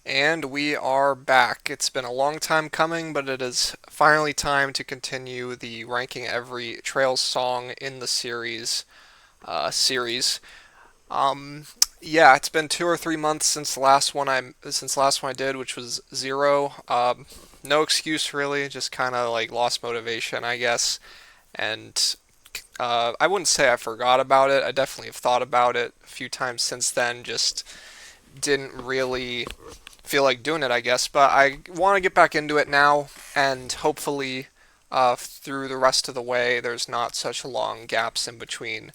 And we are back. It's been a long time coming, but it is finally time to continue the ranking every Trails song in the series. Um, yeah, it's been 2 or 3 months since the last one I did, which was zero. No excuse really, just kind of like lost motivation, I guess. And I wouldn't say I forgot about it. I definitely have thought about it a few times since then. Just didn't really feel like doing it, I guess. But I want to get back into it now, and hopefully, through the rest of the way, there's not such long gaps in between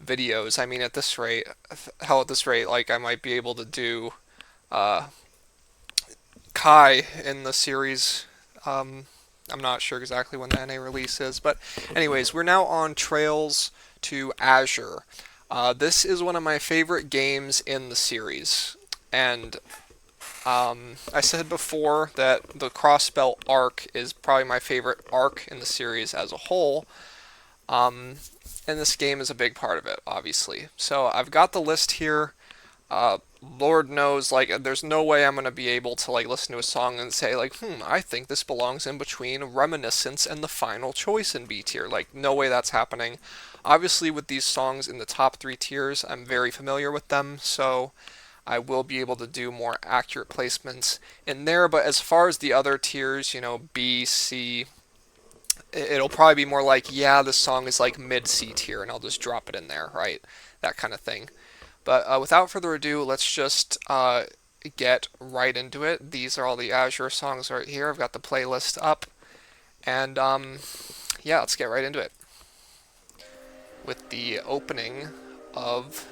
videos. I mean, at this rate, hell, at this rate, like I might be able to do uh, Kai in the series. Um, I'm not sure exactly when the NA release is, but anyways, we're now on Trails to Azure. This is one of my favorite games in the series, and I said before that the Crossbelt arc is probably my favorite arc in the series as a whole, um, and this game is a big part of it, obviously. So I've got the list here. Lord knows, like, there's no way I'm gonna be able to like listen to a song and say like, I think this belongs in between Reminiscence and the final choice in B tier. Like, no way that's happening. Obviously, with these songs in the top three tiers, I'm very familiar with them, so I will be able to do more accurate placements in there. But as far as the other tiers, B, C, it'll probably be more like, yeah, this song is like mid C tier, and I'll just drop it in there, right? That kind of thing. But without further ado, let's just get right into it. These are all the Azure songs right here. I've got the playlist up, and yeah, let's get right into it with the opening of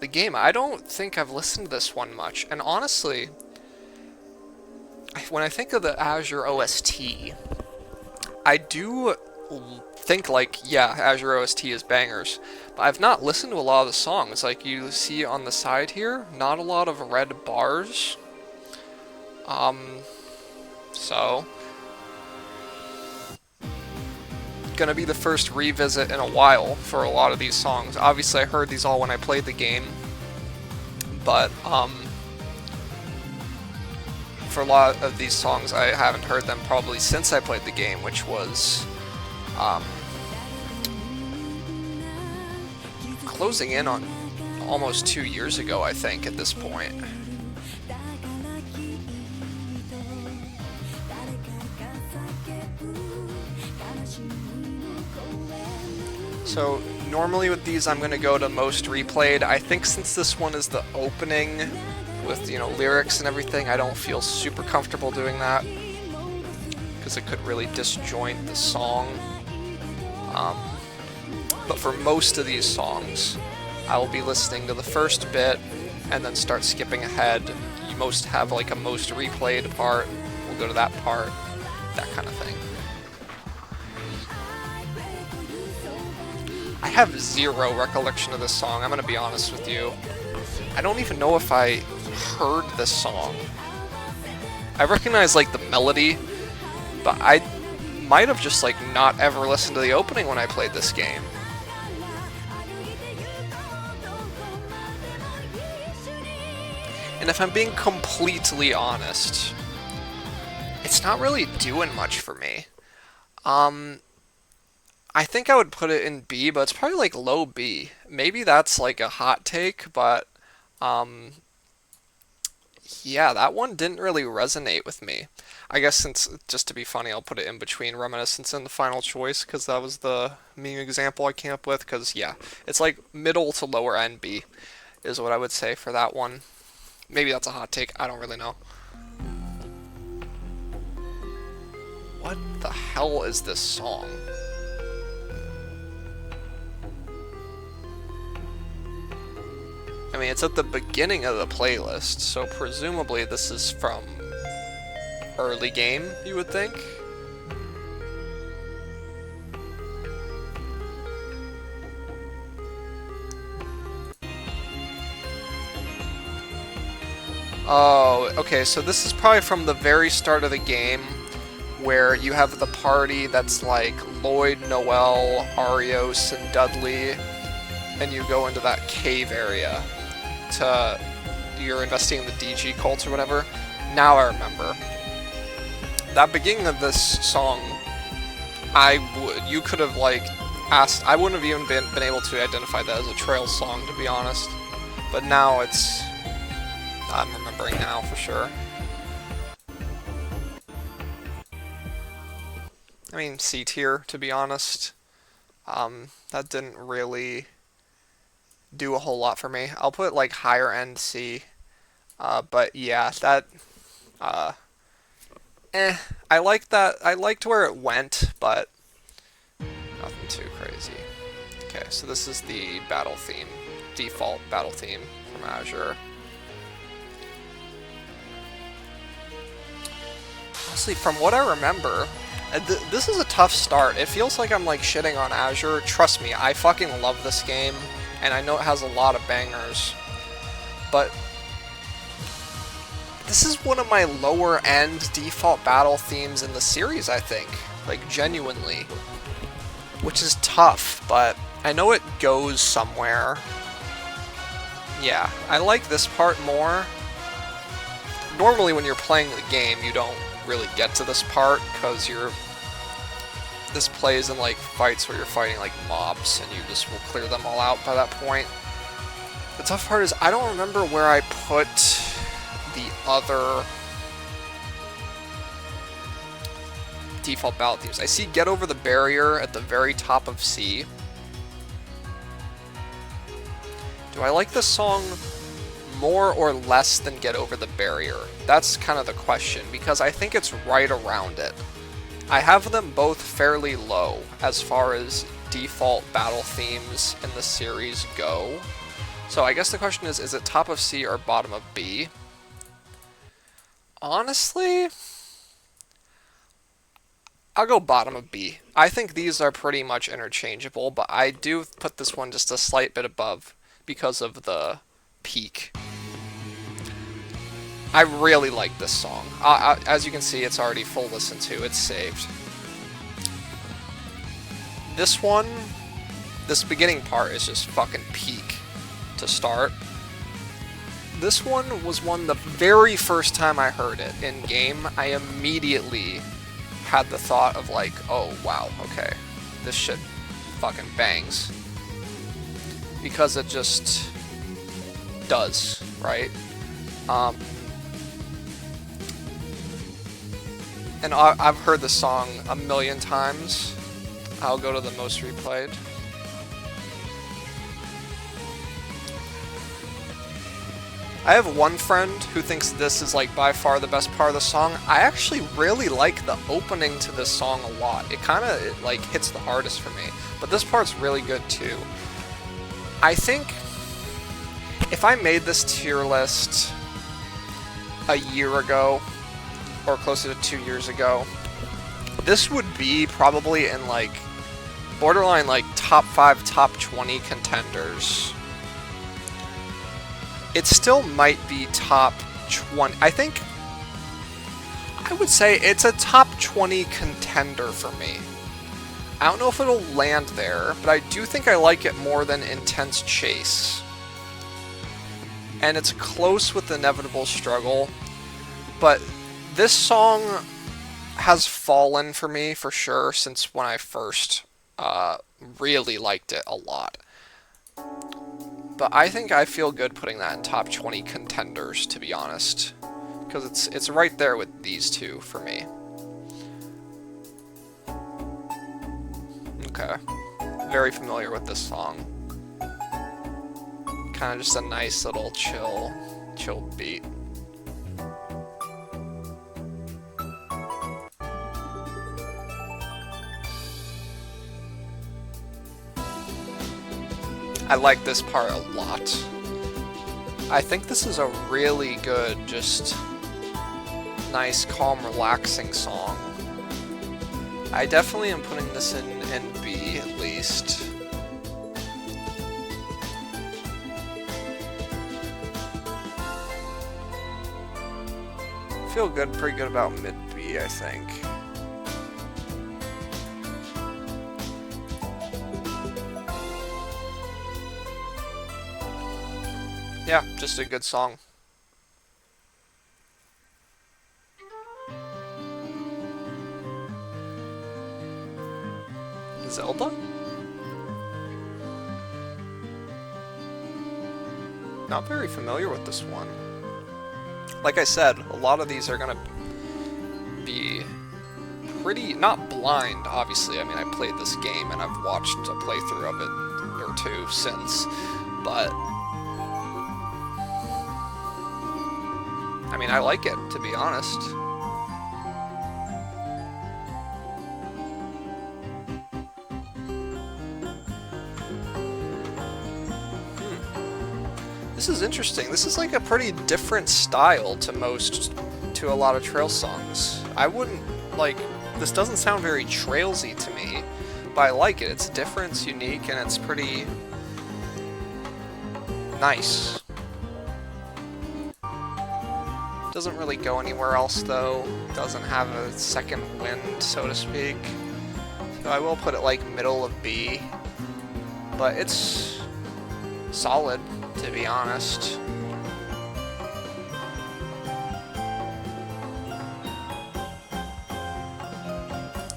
the game. I don't think I've listened to this one much, and honestly, when I think of the Azure OST, I do think like, yeah, Azure OST is bangers, but I've not listened to a lot of the songs. Like you see on the side here, not a lot of red bars. Um, so gonna be the first revisit in a while for a lot of these songs. Obviously, I heard these all when I played the game, but for a lot of these songs, I haven't heard them probably since I played the game, which was um, closing in on almost 2 years ago, I think, at this point. So normally with these, I'm going to go to most replayed. I think since this one is the opening with, lyrics and everything, I don't feel super comfortable doing that because it could really disjoint the song. But for most of these songs, I will be listening to the first bit and then start skipping ahead. You most have like a most replayed part. We'll go to that part, that kind of thing. I have zero recollection of this song, I'm gonna be honest with you. I don't even know if I heard this song. I recognize like the melody, but I might have just like not ever listened to the opening when I played this game. And if I'm being completely honest, it's not really doing much for me. I think I would put it in B, but it's probably like low B. Maybe that's like a hot take, but um, yeah, that one didn't really resonate with me. I guess since, just to be funny, I'll put it in between Reminiscence and the final choice, because that was the meme example I came up with, because yeah, it's like middle to lower end B, is what I would say for that one. Maybe that's a hot take, I don't really know. What the hell is this song? I mean, it's at the beginning of the playlist, so presumably this is from early game, you would think? Oh, okay, so this is probably from the very start of the game, where you have the party that's like Lloyd, Noel, Arios, and Dudley, and you go into that cave area. You're investing in the DG cult or whatever. Now I remember. That beginning of this song, you could have like asked, I wouldn't have even been able to identify that as a Trails song, to be honest. But now I'm remembering now for sure. I mean, C tier, to be honest. That didn't really do a whole lot for me. I'll put like higher end C. But yeah, that, uh, I liked that. I liked where it went, but nothing too crazy. Okay, so this is the battle theme, default battle theme from Azure. Honestly, from what I remember, this is a tough start. It feels like I'm like shitting on Azure. Trust me, I fucking love this game, and I know it has a lot of bangers, but this is one of my lower end default battle themes in the series, I think. Like, genuinely. Which is tough, but I know it goes somewhere. Yeah, I like this part more. Normally when you're playing the game, you don't really get to this part, because this plays in like fights where you're fighting like mobs, and you just will clear them all out by that point. The tough part is I don't remember where I put the other default battle themes. I see Get Over the Barrier at the very top of C. Do I like this song more or less than Get Over the Barrier? That's kind of the question, because I think it's right around it. I have them both fairly low as far as default battle themes in the series go. So I guess the question is it top of C or bottom of B? Honestly, I'll go bottom of B. I think these are pretty much interchangeable, but I do put this one just a slight bit above because of the peak. I really like this song. As you can see, it's already full listen to. It's saved. This one, this beginning part is just fucking peak to start. This one was the very first time I heard it in game, I immediately had the thought of like, oh wow, okay, this shit fucking bangs. Because it just does, right? And I've heard the song a million times. I'll go to the most replayed. I have one friend who thinks this is like by far the best part of the song. I actually really like the opening to this song a lot. It kind of like hits the hardest for me, but this part's really good too. I think if I made this tier list a year ago, or closer to 2 years ago, this would be probably in like borderline like top 5, top 20 contenders. It still might be top 20. I think I would say it's a top 20 contender for me. I don't know if it'll land there, but I do think I like it more than Intense Chase. And it's close with Inevitable Struggle, but this song has fallen for me for sure since when I first really liked it a lot. But I think I feel good putting that in top 20 contenders, to be honest. Because it's right there with these two for me. Okay. Very familiar with this song. Kind of just a nice little chill beat. I like this part a lot. I think this is a really good, just nice, calm, relaxing song. I definitely am putting this in B at least. Feel good, pretty good about mid B, I think. Yeah, just a good song. Zelda? Not very familiar with this one. Like I said, a lot of these are gonna be pretty, not blind, obviously. I mean, I played this game and I've watched a playthrough of it or two since, but I mean, I like it, to be honest. This is interesting. This is like a pretty different style to a lot of trail songs. I wouldn't, like, this doesn't sound very trailsy to me, but I like it. It's different, it's unique, and it's pretty nice. Doesn't really go anywhere else though. Doesn't have a second wind, so to speak. So I will put it like middle of B, but it's solid, to be honest.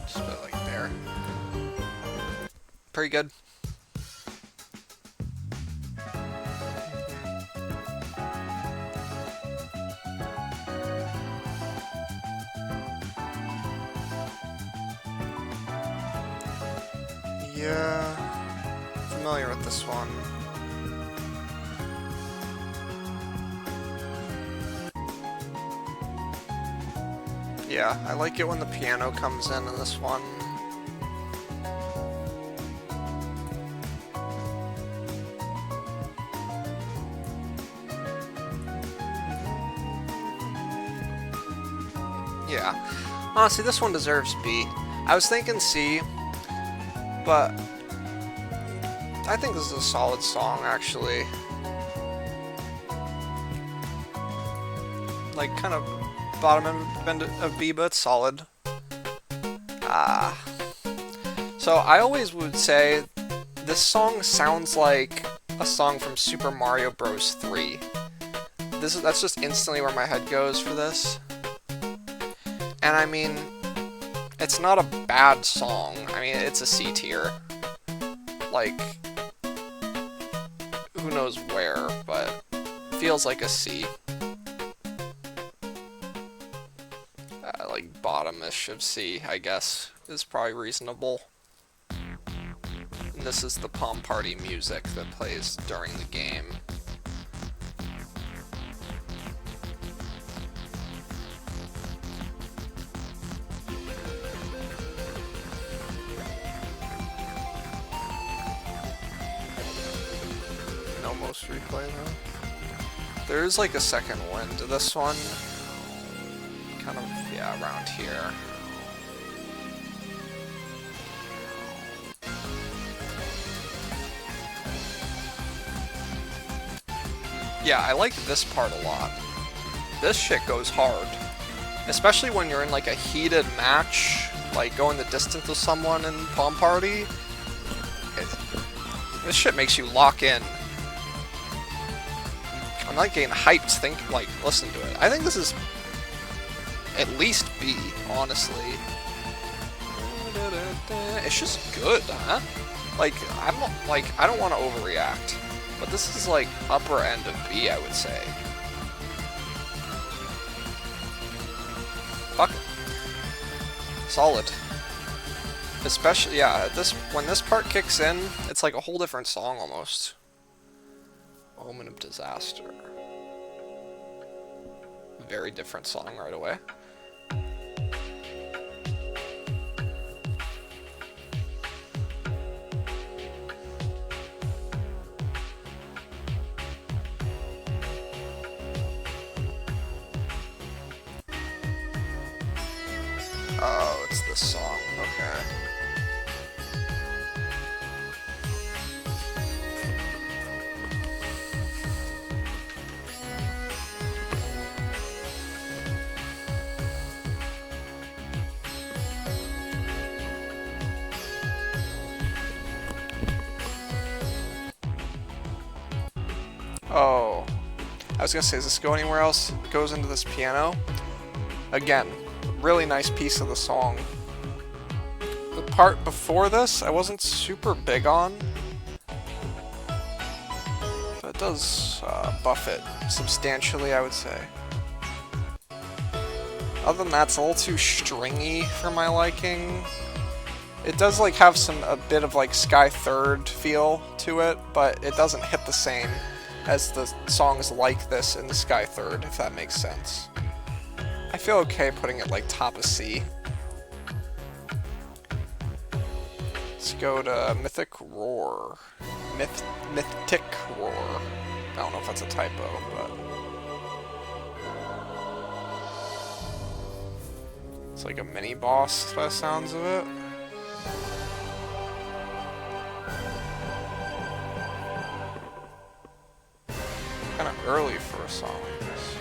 Just put it like there. Pretty good. Yeah, familiar with this one. Yeah, I like it when the piano comes in this one. Yeah, honestly, this one deserves B. I was thinking C, but I think this is a solid song, actually. Like, kind of bottom end of B, but it's solid. So I always would say this song sounds like a song from Super Mario Bros. 3. That's just instantly where my head goes for this. And I mean, it's not a bad song. I mean, it's a C tier. Like, who knows where, but feels like a C. Like bottom-ish of C, I guess, is probably reasonable. And this is the Palm Party music that plays during the game. Almost replay though. There is like a second wind to this one. Kind of, yeah, around here. Yeah, I like this part a lot. This shit goes hard. Especially when you're in like a heated match, like going the distance with someone in Palm Party. This shit makes you lock in. I'm not getting hyped, listen to it. I think this is at least B, honestly. It's just good, huh? Like, I don't want to overreact, but this is like upper end of B, I would say. Fuck it. Solid. Especially, yeah, when this part kicks in, it's like a whole different song almost. Omen of Disaster. Very different song right away. Oh, it's this song. Okay. Oh, I was gonna say, does this go anywhere else? It goes into this piano. Again, really nice piece of the song. The part before this I wasn't super big on, but it does buff it substantially, I would say. Other than that, it's a little too stringy for my liking. It does like have a bit of like Sky Third feel to it, but it doesn't hit the same as the songs like this in the Sky Third, if that makes sense. I feel okay putting it like top of C. Let's go to Mythic Roar. Mythic Roar. I don't know if that's a typo, but it's like a mini boss by the sounds of it. Kind of early for a song like this.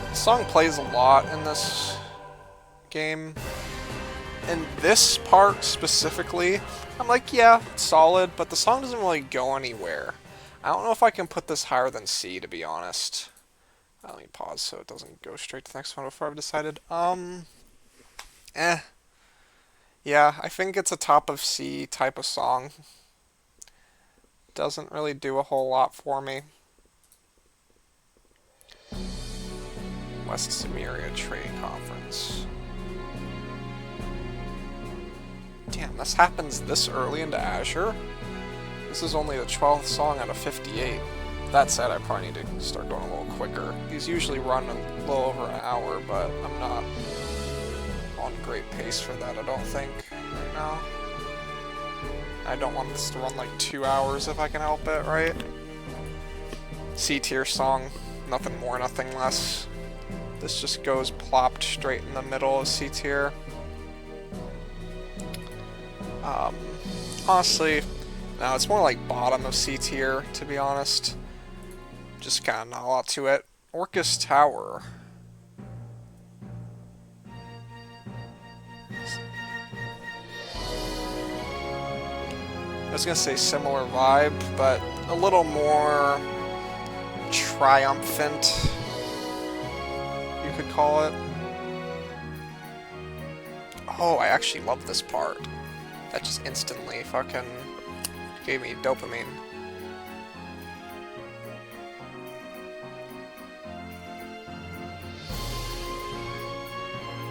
The song plays a lot in this game. In this part specifically, I'm like, yeah, it's solid, but the song doesn't really go anywhere. I don't know if I can put this higher than C, to be honest. Let me pause so it doesn't go straight to the next one before I've decided. Yeah, I think it's a top of C type of song. Doesn't really do a whole lot for me. West Samaria Trade Conference. Damn, this happens this early into Azure? This is only the 12th song out of 58. That said, I probably need to start going a little quicker. These usually run a little over an hour, but I'm not on great pace for that, I don't think, right now. I don't want this to run like 2 hours if I can help it, right? C-tier song, nothing more, nothing less. This just goes plopped straight in the middle of C-tier. Honestly, no, it's more like bottom of C tier, to be honest. Just kind of not a lot to it. Orcus Tower. I was gonna say similar vibe, but a little more triumphant, you could call it. Oh, I actually love this part. That just instantly fucking gave me dopamine.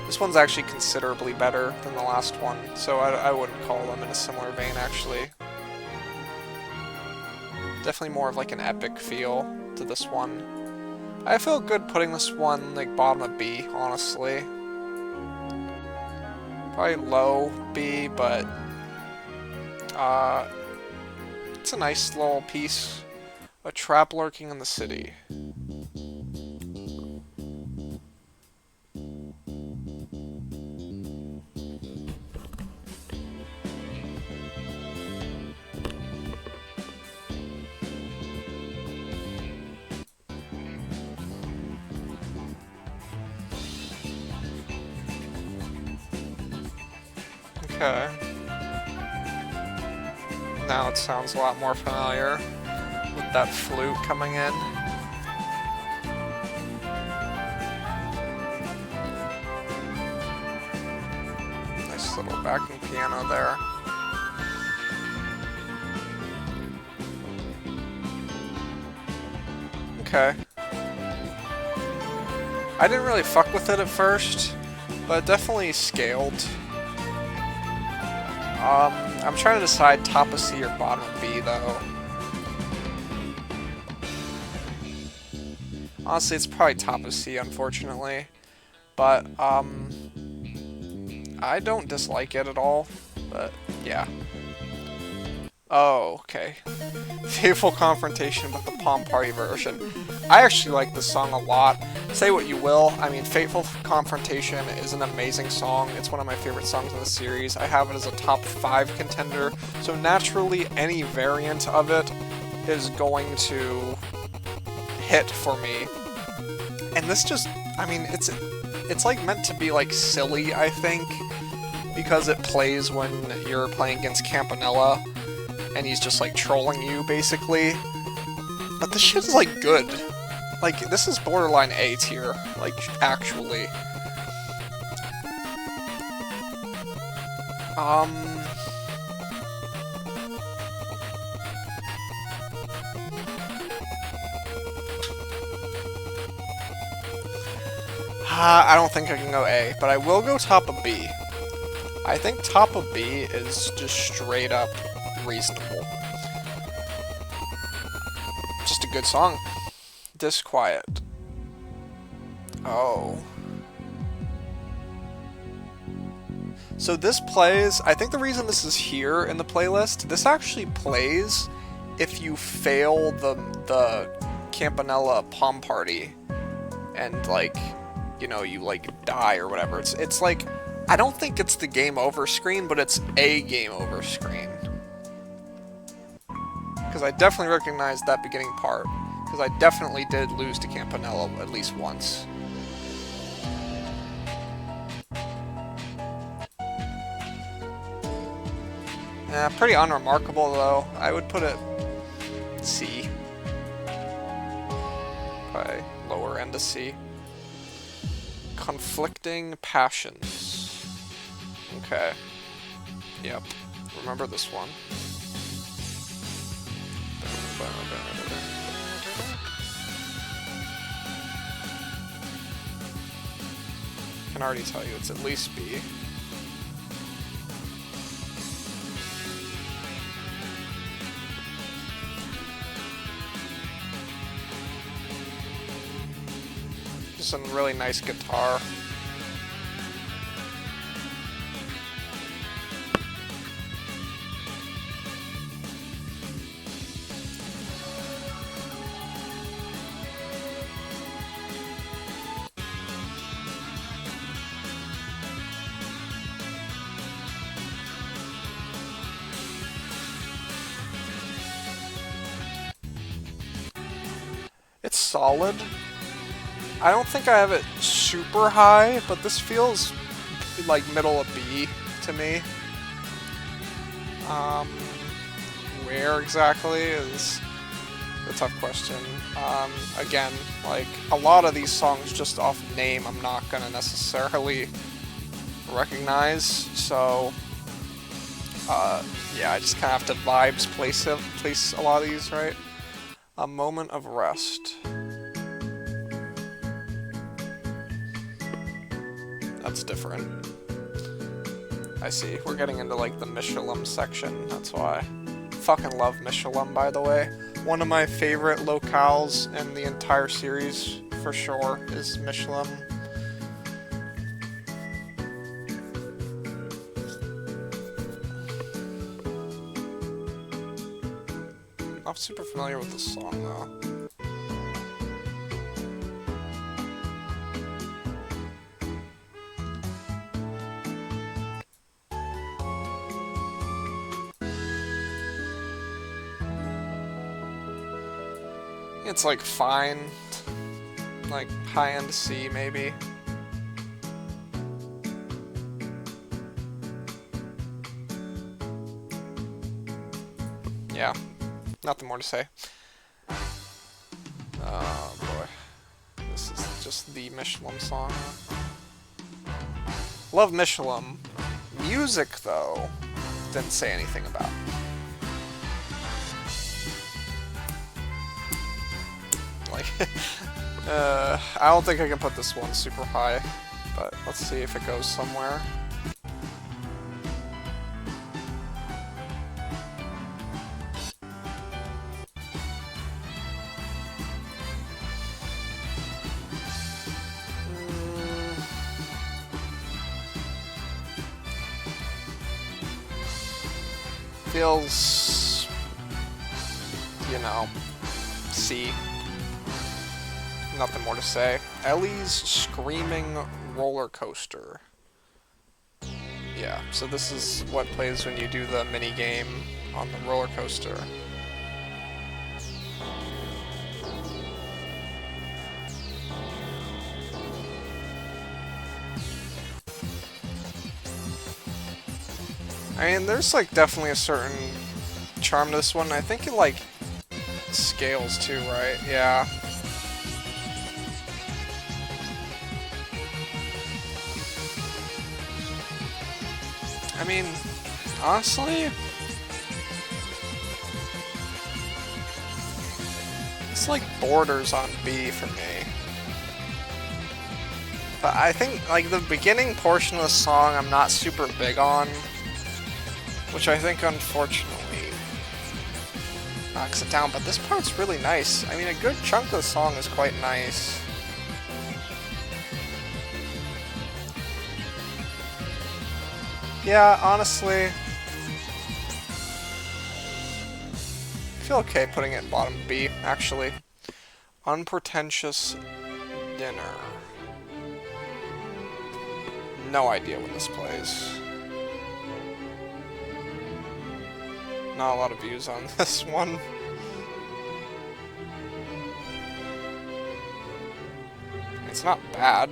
This one's actually considerably better than the last one, so I wouldn't call them in a similar vein, actually. Definitely more of like an epic feel to this one. I feel good putting this one like bottom of B, honestly. Probably low B, but it's a nice little piece. A trap lurking in the city. Okay. Now it sounds a lot more familiar with that flute coming in. Nice little backing piano there. Okay. I didn't really fuck with it at first, but it definitely scaled. I'm trying to decide top of C or bottom of B, though. Honestly, it's probably top of C, unfortunately. But, I don't dislike it at all, but, yeah. Oh, okay. Fateful Confrontation with the Palm Party version. I actually like this song a lot. Say what you will, I mean, Fateful Confrontation is an amazing song. It's one of my favorite songs in the series. I have it as a top 5 contender, so naturally any variant of it is going to hit for me. And this just, I mean, it's like meant to be like silly, I think, because it plays when you're playing against Campanella, and he's just like trolling you, basically. But this shit is like good. Like, this is borderline A tier, like, actually. I don't think I can go A, but I will go top of B. I think top of B is just straight up reasonable. Just a good song. Disquiet. Oh. So this plays, I think the reason this is here in the playlist, this actually plays if you fail the Campanella Palm Party and, like, you know, you, like, die or whatever. It's like, I don't think it's the game over screen, but it's a game over screen. Because I definitely recognize that beginning part. Because I definitely did lose to Campanella at least once. Yeah, pretty unremarkable though. I would put it C. Probably lower end of C. Conflicting passions. Okay. Yep. Remember this one. I can already tell you it's at least B. Just some really nice guitar. It's solid. I don't think I have it super high, but this feels like middle of B to me. Where exactly is a tough question. Again, like, a lot of these songs just off name I'm not gonna necessarily recognize, so yeah, I just kind of have to vibes place a lot of these, right? A moment of rest. That's different. I see. We're getting into like the Michelin section, that's why. Fucking love Michelin, by the way. One of my favorite locales in the entire series, for sure, is Michelin. Not super familiar with this song, though. It's like fine, like high-end C maybe. Yeah, nothing more to say. Oh boy, this is just the Michelin song. Love Michelin. Music though, didn't say anything about. Like, I don't think I can put this one super high, but let's see if it goes somewhere. Feels, you know, C. Nothing more to say. Ellie's Screaming Roller Coaster. Yeah, so this is what plays when you do the mini game on the roller coaster. I mean, there's like definitely a certain charm to this one. I think it like scales too, right? Yeah. I mean, honestly, it's like borders on B for me. But I think like the beginning portion of the song I'm not super big on, which I think unfortunately knocks it down. But this part's really nice. I mean, a good chunk of the song is quite nice. Yeah, honestly, I feel okay putting it in bottom B, actually. Unpretentious Dinner. No idea when this plays. Not a lot of views on this one. It's not bad.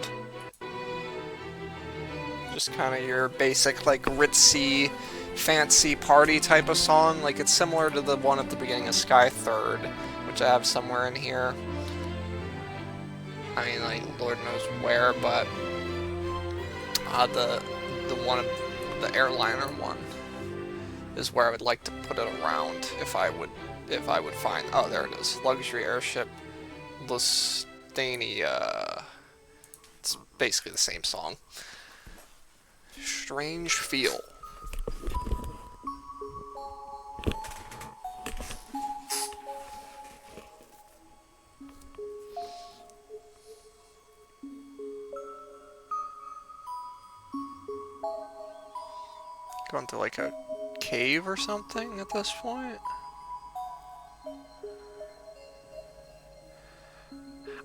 Just kind of your basic, like, ritzy, fancy party type of song. Like, it's similar to the one at the beginning of Sky Third, which I have somewhere in here. I mean, like, Lord knows where, but the one, the airliner one, is where I would like to put it around if I would find. Oh, there it is. Luxury Airship, Lusitania. It's basically the same song. Strange Feel. Going to like a cave or something at this point?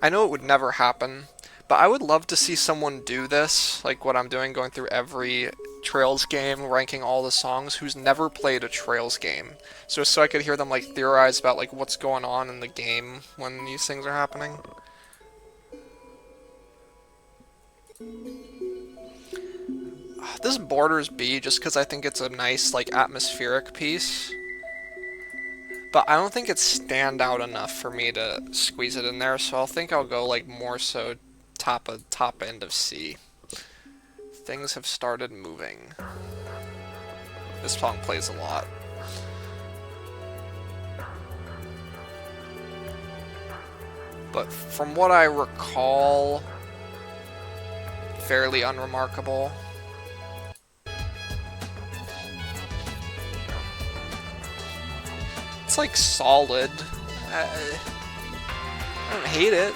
I know it would never happen, but I would love to see someone do this, like what I'm doing, going through every Trails game, ranking all the songs, who's never played a Trails game. So I could hear them like theorize about like what's going on in the game when these things are happening. This borders B just because I think it's a nice like atmospheric piece. But I don't think it's stand out enough for me to squeeze it in there, so I'll go like more so top end of C. Things have started moving. This song plays a lot. But from what I recall, fairly unremarkable. It's like solid. I don't hate it.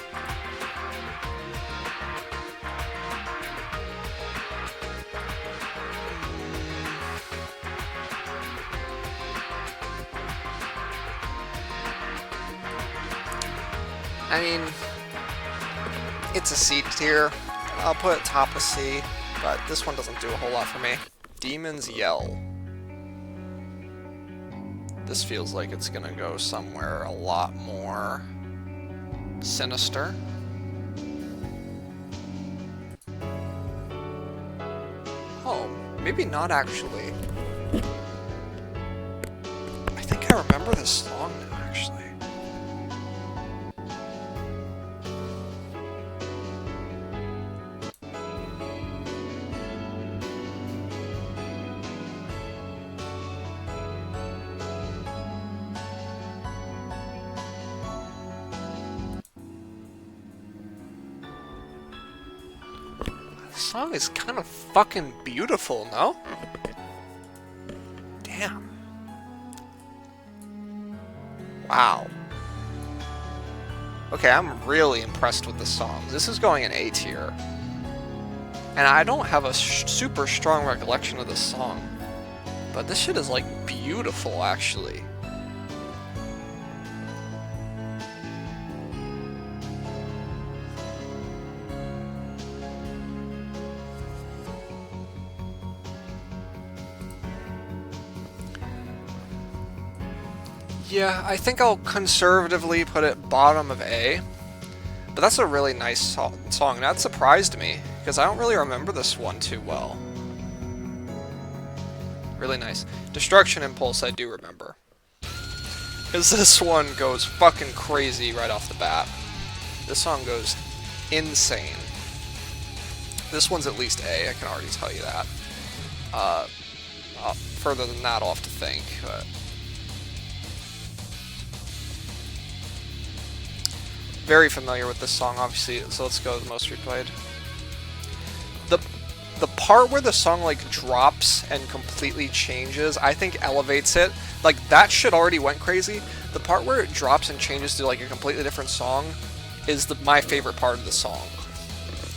I mean, it's a C tier. I'll put it top of C, but this one doesn't do a whole lot for me. Demon's Yell. This feels like it's gonna go somewhere a lot more sinister. Oh, maybe not actually. I think I remember this song now, actually. The song is kind of fucking beautiful, no? Damn. Wow. Okay, I'm really impressed with the song. This is going in A tier. And I don't have a super strong recollection of this song. But this shit is, like, beautiful, actually. Yeah, I think I'll conservatively put it bottom of A. But that's a really nice song. That surprised me, because I don't really remember this one too well. Really nice. Destruction Impulse I do remember. Because this one goes fucking crazy right off the bat. This song goes insane. This one's at least A, I can already tell you that. Further than that, I'll have to think, but... Very familiar with this song, obviously, so let's go with the most replayed. The part where the song, like, drops and completely changes, I think elevates it. Like, that shit already went crazy. The part where it drops and changes to, like, a completely different song is my favorite part of the song.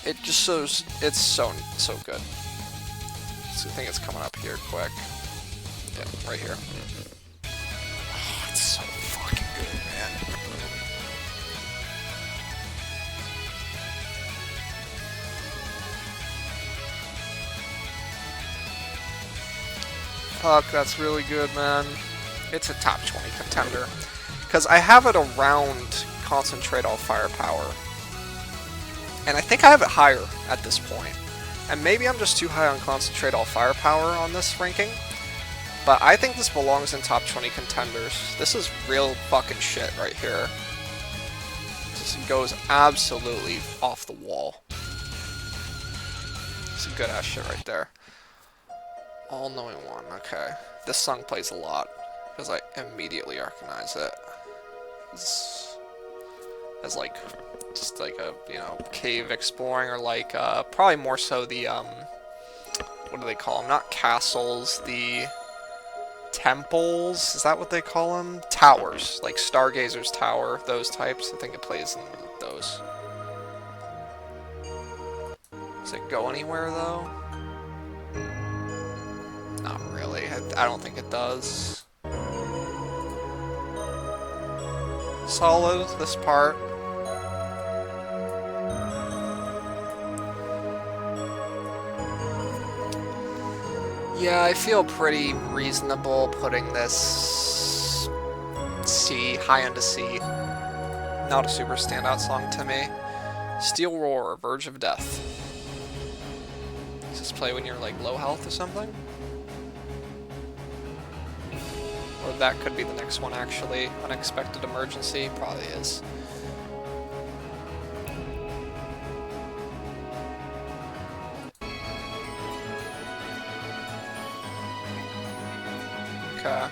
It just shows, it's so good. So I think it's coming up here quick. Yeah, right here. Oh, it's so fucking good, man. Fuck, that's really good, man. It's a top 20 contender. Because I have it around Concentrate All Firepower. And I think I have it higher at this point. And maybe I'm just too high on Concentrate All Firepower on this ranking. But I think this belongs in top 20 contenders. This is real fucking shit right here. This goes absolutely off the wall. It's a good ass shit right there. All Knowing One, okay. This song plays a lot, because I immediately recognize it. As like, just like a, you know, cave exploring, or like, probably more so the, what do they call them? Not castles, the temples, is that what they call them? Towers, like Stargazer's Tower, those types. I think it plays in those. Does it go anywhere, though? Not really. I don't think it does. Solid, this part. Yeah, I feel pretty reasonable putting this C, high into C. Not a super standout song to me. Steel Roar, Verge of Death. Does this play when you're like low health or something? Or that could be the next one, actually. Unexpected Emergency, probably is. Okay.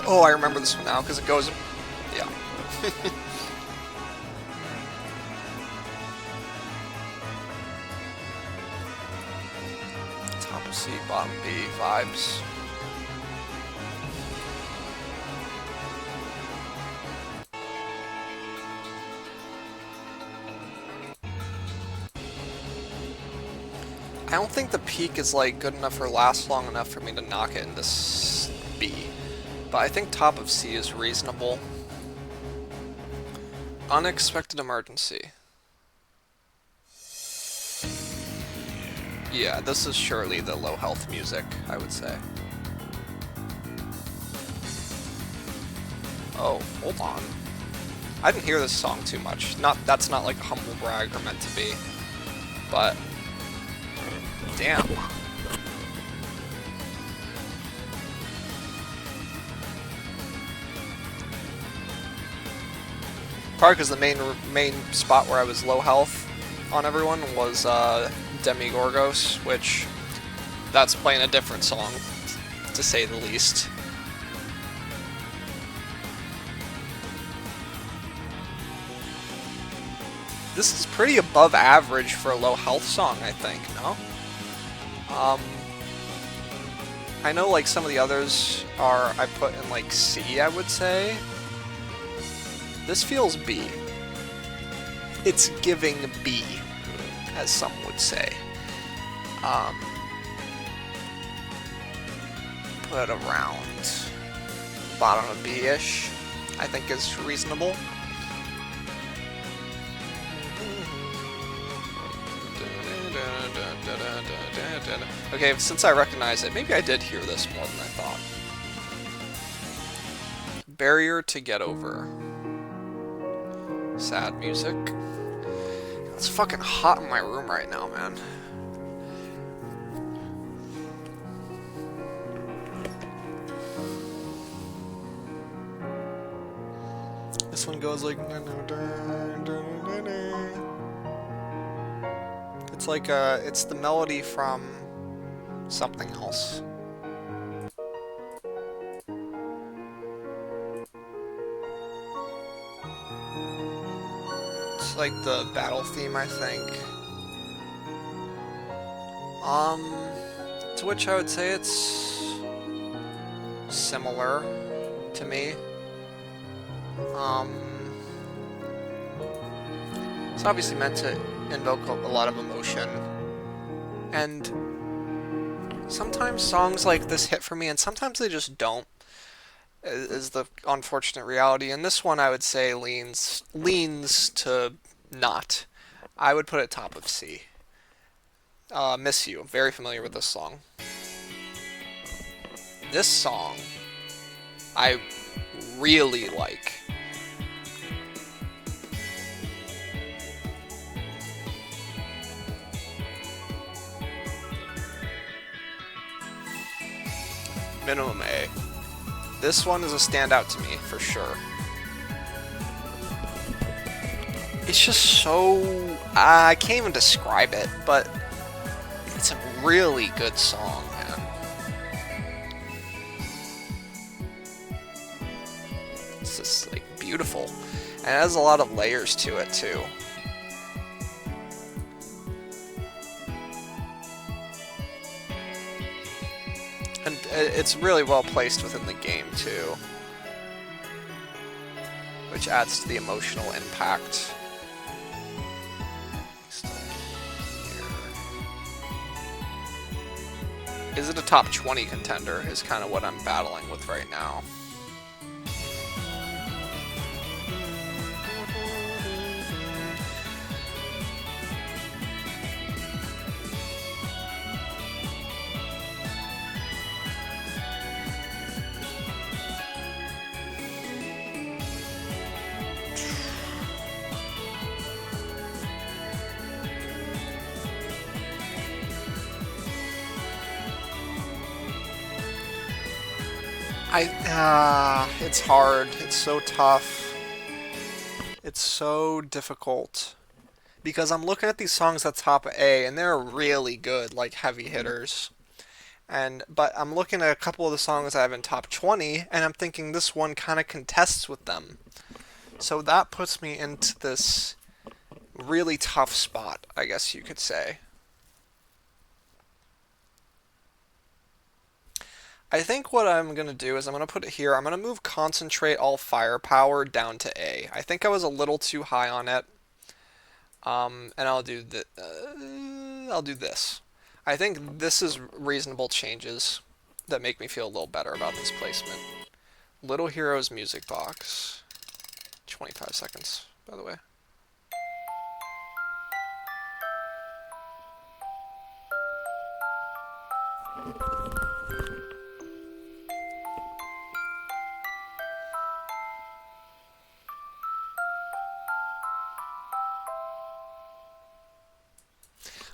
Oh, I remember this one now, because it goes... Yeah. Top of C, bottom B, vibes. I don't think the peak is like good enough or lasts long enough for me to knock it into B. But I think top of C is reasonable. Unexpected Emergency. Yeah, this is surely the low health music, I would say. Oh, hold on. I didn't hear this song too much. That's not like a humble brag or meant to be. But damn. Probably because the main spot where I was low health on everyone was Demigorgos, which that's playing a different song, to say the least. This is pretty above average for a low health song, I think, no? I know like some of the others are, I put in like C, I would say. This feels B. It's giving B, as some would say. Put around bottom of B-ish, I think is reasonable. Okay, since I recognize it, maybe I did hear this more than I thought. Barrier to Get Over. Sad music. It's fucking hot in my room right now, man. This one goes like... It's like, it's the melody from something else. It's like the battle theme, I think. To which I would say it's similar to me. It's obviously meant to invoke a lot of emotion. And sometimes songs like this hit for me, and sometimes they just don't, is the unfortunate reality. And this one, I would say, leans to not. I would put it top of C. Miss You. Very familiar with this song. This song, I really like. Minimum A. This one is a standout to me, for sure. It's just so... I can't even describe it, but it's a really good song, man. It's just, like, beautiful. And it has a lot of layers to it, too. And it's really well placed within the game, too. Which adds to the emotional impact. Is it a top 20 contender is kind of what I'm battling with right now. It's hard. It's so tough. It's so difficult. Because I'm looking at these songs at top A, and they're really good, like heavy hitters. But I'm looking at a couple of the songs I have in top 20, and I'm thinking this one kind of contests with them. So that puts me into this really tough spot, I guess you could say. I think what I'm going to do is I'm going to put it here. I'm going to move Concentrate All Firepower down to A. I think I was a little too high on it. And I'll do this. I think this is reasonable changes that make me feel a little better about this placement. Little Heroes Music Box. 25 seconds, by the way.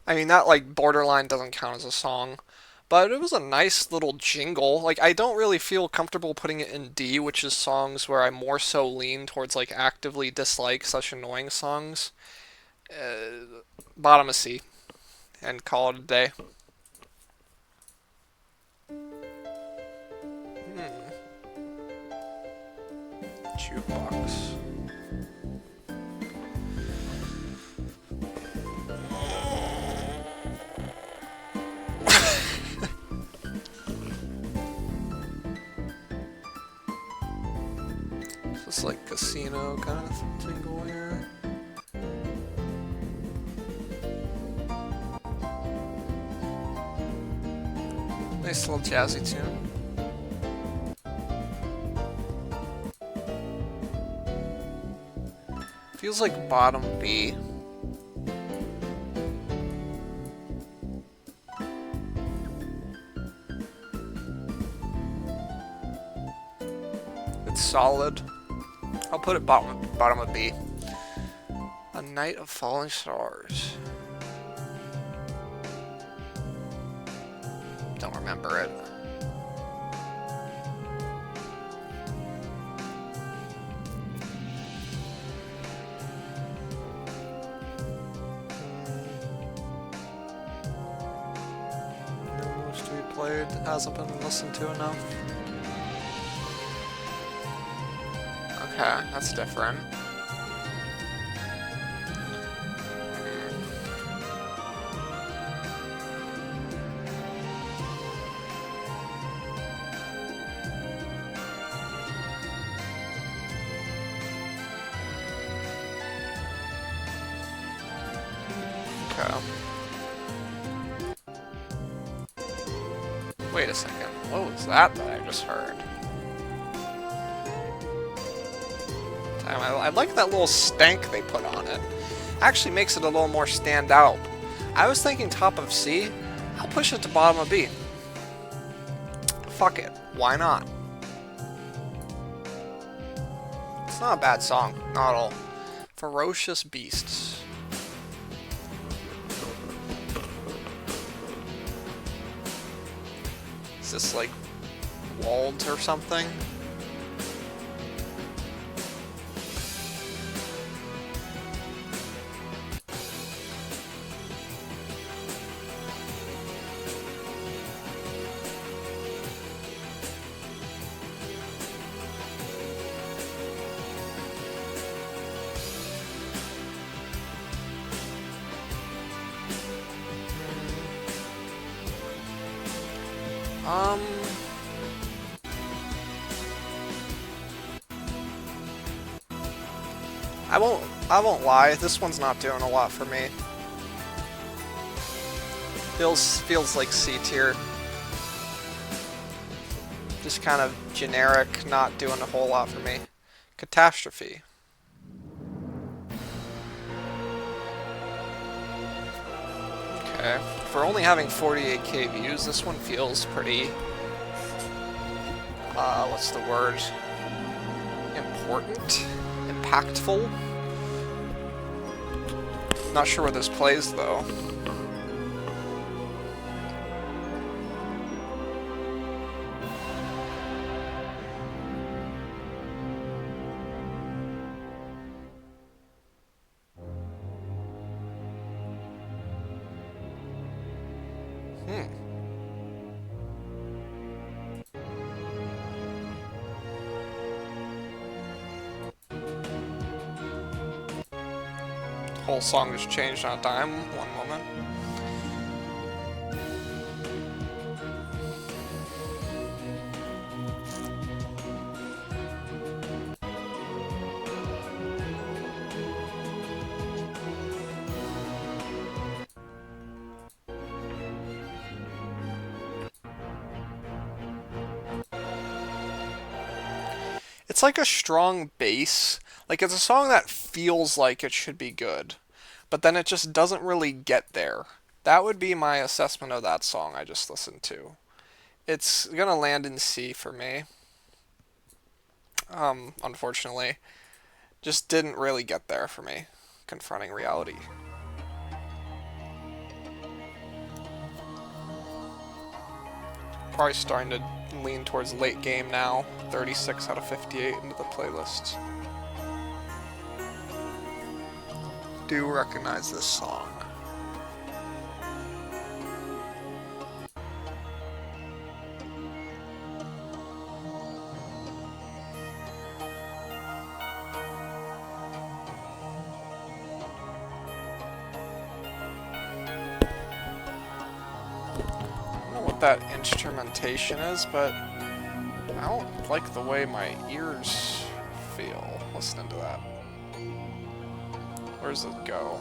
I mean, that, like, borderline doesn't count as a song, but it was a nice little jingle. Like, I don't really feel comfortable putting it in D, which is songs where I more so lean towards, like, actively dislike such annoying songs. Bottom of C, and call it a day. Jukebox. Just like casino kind of jingle here. Nice little jazzy tune. Feels like bottom B. It's solid. I'll put it bottom of B. A Night of Falling Stars. Don't remember it. Most to be played hasn't been listened to enough. Okay, that's different. Okay. Wait a second. What was that I just heard? Damn, I like that little stank they put on it. Actually makes it a little more stand out. I was thinking top of C. I'll push it to bottom of B. Fuck it. Why not? It's not a bad song. Not at all. Ferocious Beasts. Is this like walled or something? I won't lie, this one's not doing a lot for me. Feels like C tier. Just kind of generic, not doing a whole lot for me. Catastrophe. Okay. For only having 48k views, this one feels pretty what's the word? Important? Impactful? Not sure where this plays, though. Whole song just changed on a dime. One moment. It's like a strong bass. Like, it's a song that feels like it should be good, but then it just doesn't really get there. That would be my assessment of that song I just listened to. It's gonna land in C for me. Unfortunately. Just didn't really get there for me. Confronting reality. Probably starting to lean towards late game now. 36 out of 58 into the playlist. Do recognize this song. I don't know what that instrumentation is, but I don't like the way my ears feel listening to that. Where does it go?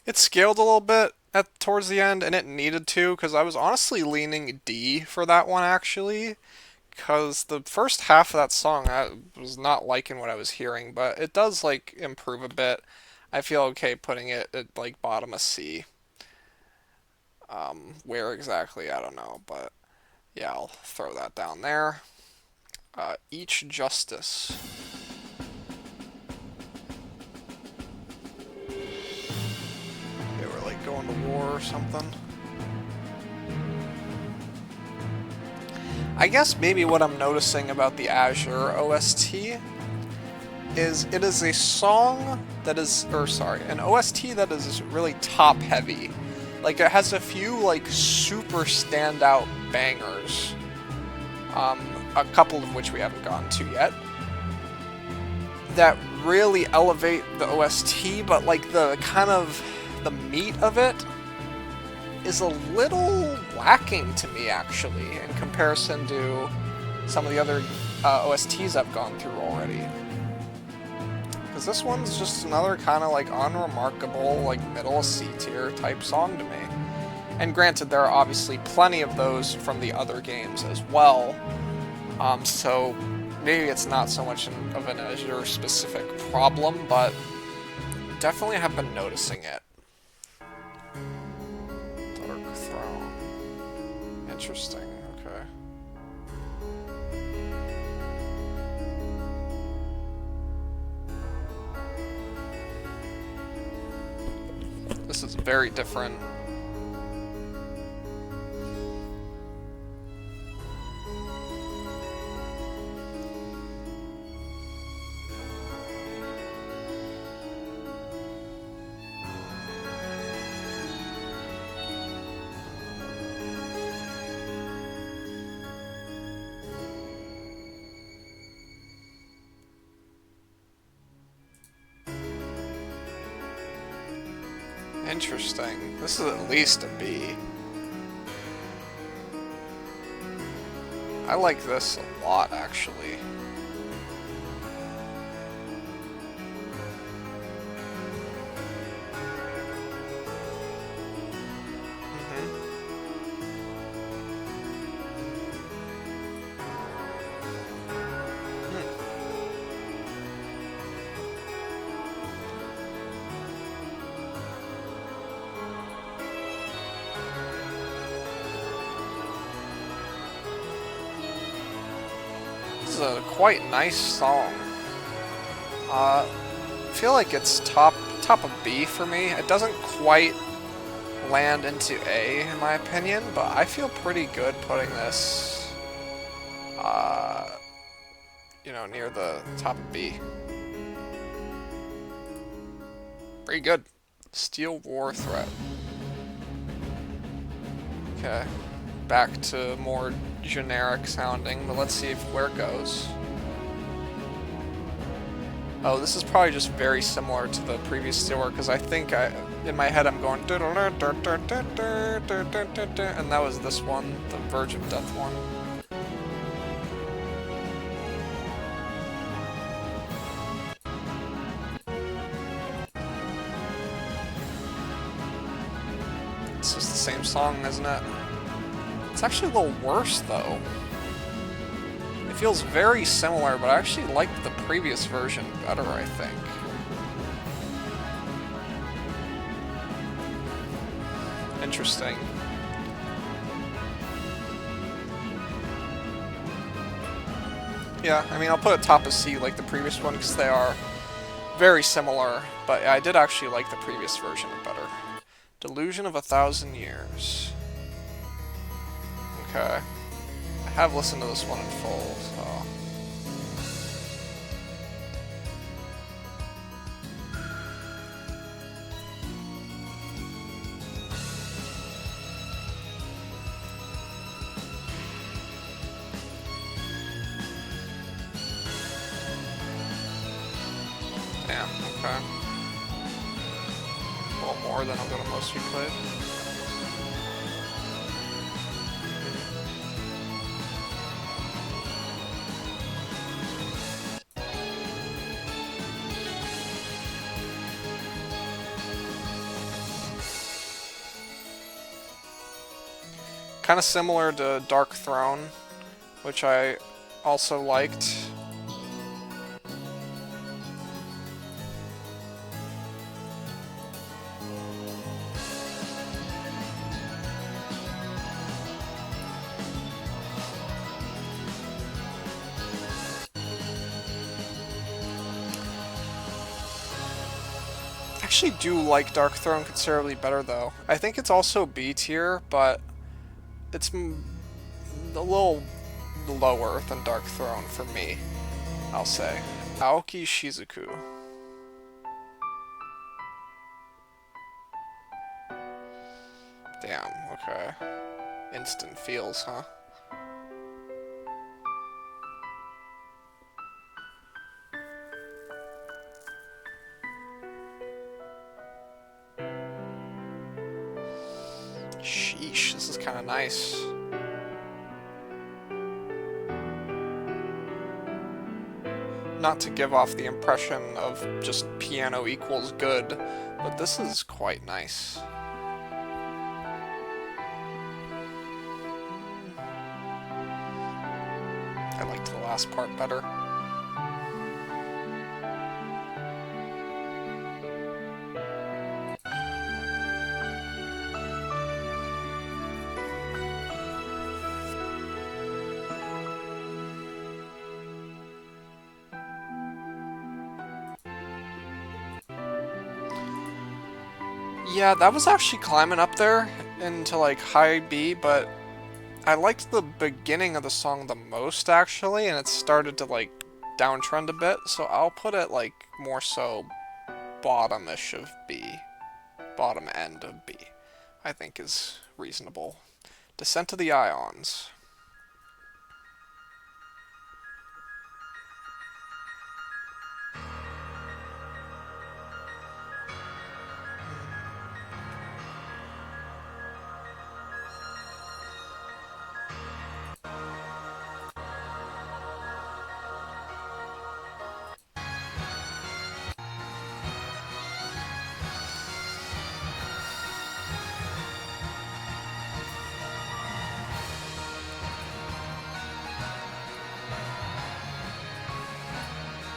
It scaled a little bit at towards the end, and it needed to, because I was honestly leaning D for that one actually. Because the first half of that song, I was not liking what I was hearing, but it does like improve a bit. I feel okay putting it at like bottom of C. Where exactly, I don't know, but yeah, I'll throw that down there. Each Justice. They were like going to war or something. I guess maybe what I'm noticing about the Azure OST is it is a song that is, or sorry, an OST that is really top heavy. Like it has a few like super standout bangers, a couple of which we haven't gotten to yet, that really elevate the OST, but like the kind of the meat of it is a little lacking to me actually in comparison to some of the other OSTs I've gone through already. Because this one's just another kind of like unremarkable, like middle C tier type song to me. And granted, there are obviously plenty of those from the other games as well. So maybe it's not so much of an Azure specific problem, but definitely have been noticing it. Dark Throne. Interesting, okay. This is very different. Interesting. This is at least a B. I like this a lot, actually. This is a quite nice song. I feel like it's top of B for me. It doesn't quite land into A in my opinion, but I feel pretty good putting this, you know, near the top of B. Pretty good. Steel War Threat. Okay. Back to more generic sounding, but let's see where it goes. Oh, this is probably just very similar to the previous Steel War, because I think in my head I'm going and that was this one, the Verge of Death one. It's just the same song, isn't it? It's actually a little worse, though. It feels very similar, but I actually liked the previous version better, I think. Interesting. Yeah, I mean, I'll put it top of C like the previous one, because they are very similar, but I did actually like the previous version better. Delusion of 1,000 Years. Okay. I have listened to this one in full, so... Damn, okay. A little more than I'm gonna most replayed. Kind of similar to Dark Throne, which I also liked. I actually do like Dark Throne considerably better, though. I think it's also B tier, but it's a little lower than Dark Throne for me, I'll say. Aoki Shizuku. Damn, okay. Instant feels, huh? Sheesh, this is kind of nice. Not to give off the impression of just piano equals good, but this is quite nice. I liked the last part better. Yeah, that was actually climbing up there into like high B, but I liked the beginning of the song the most actually, and it started to like downtrend a bit, so I'll put it like more so bottom-ish of B. Bottom end of B, I think is reasonable. Descent of the Ions.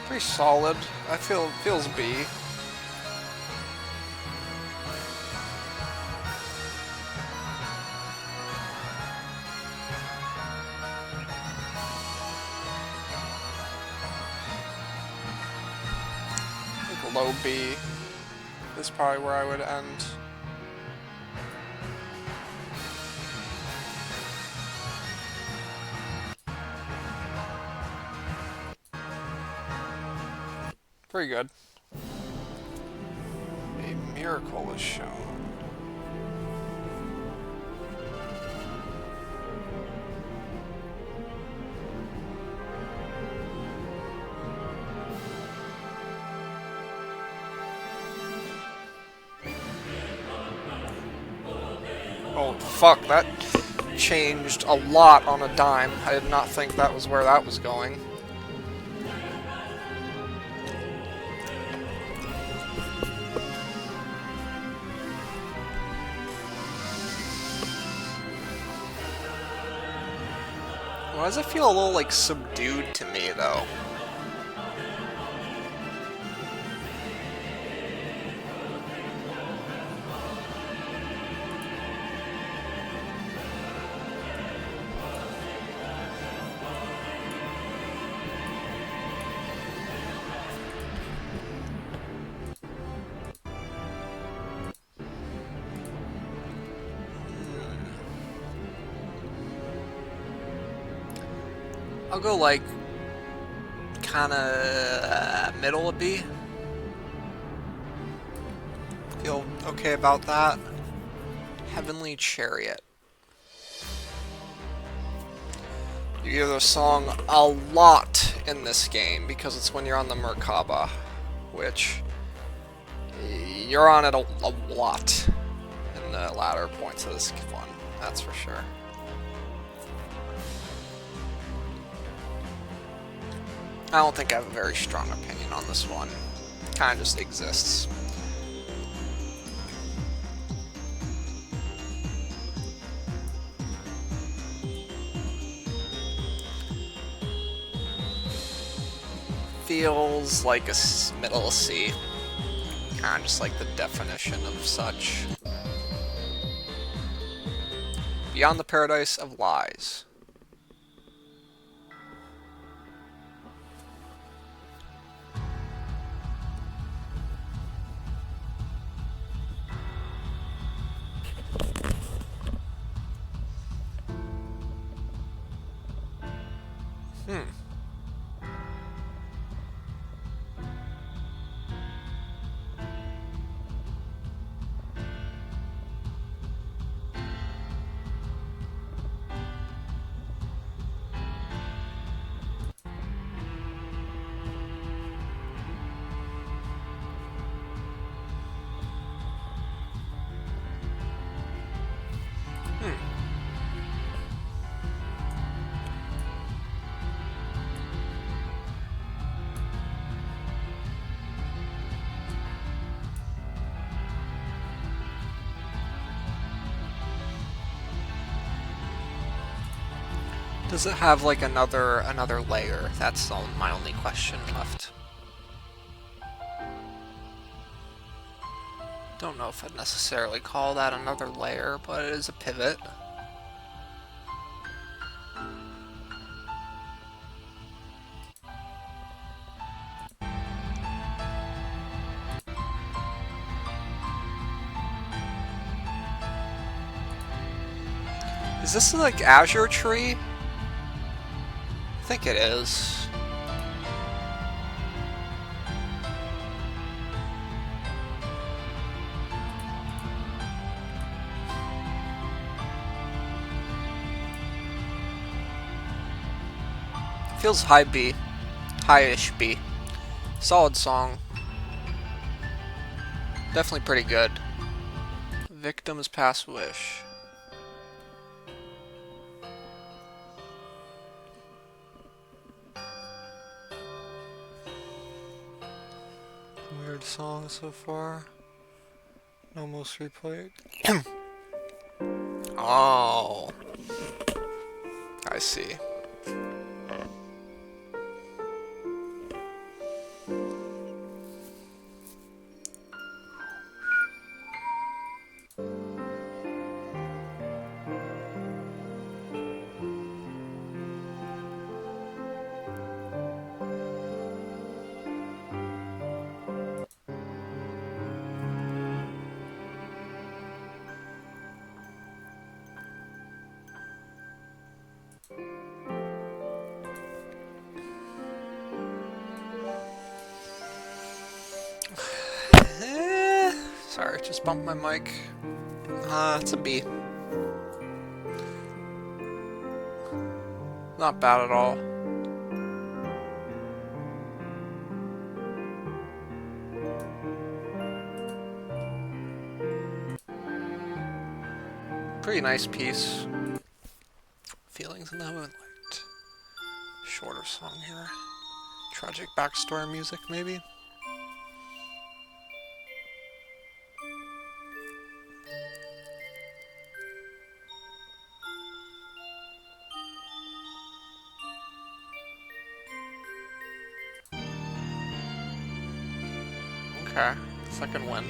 Pretty solid. I feels B. I think low B is probably where I would end. Pretty good. A miracle is shown. Oh, fuck, that changed a lot on a dime. I did not think that was where that was going. Why does it feel a little, like, subdued to me, though? I'll go like kinda middle of B. Feel okay about that. Heavenly Chariot. You hear the song a lot in this game because it's when you're on the Merkaba, which you're on it a lot in the latter points of this one, that's for sure. I don't think I have a very strong opinion on this one. It kind of just exists. feels like a middle C. Kind of just like the definition of such. Beyond the Paradise of Lies. Hmm. Does it have like another layer? That's my only question left. Don't know if I'd necessarily call that another layer, but it is a pivot. Is this like Azure tree? I think it is. Feels high B. High-ish B. Solid song. Definitely pretty good. Victim's Past Wish. Weird song so far. No most replayed. Oh. I see. Sorry, just bumped my mic. It's a B. Not bad at all. Pretty nice piece. Feelings in the Moonlight. Shorter song here. Tragic backstory music, maybe? Okay, second wind.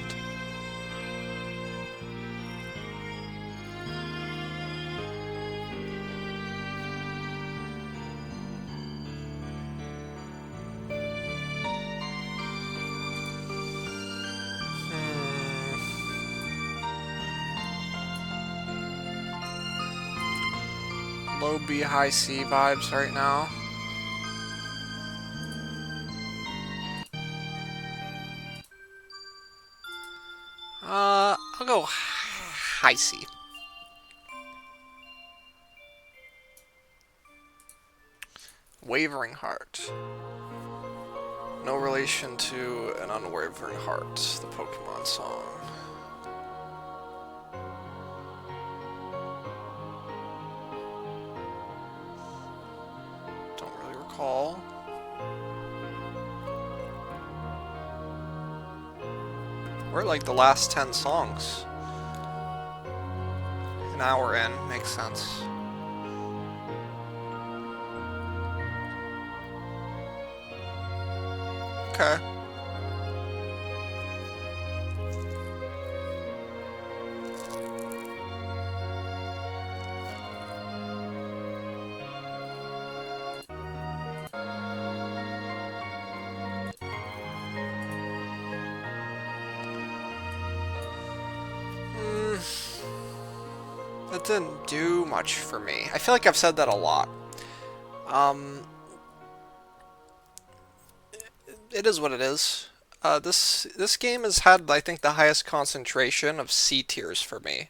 Low B, high C vibes right now. I'll go high C. Wavering Heart. No relation to An Unwavering Heart, the Pokemon song. Don't really recall. We're at like the last 10 songs. An hour in, makes sense. Okay. That didn't do much for me. I feel like I've said that a lot. Um, it is what it is. This game has had, I think, the highest concentration of C tiers for me.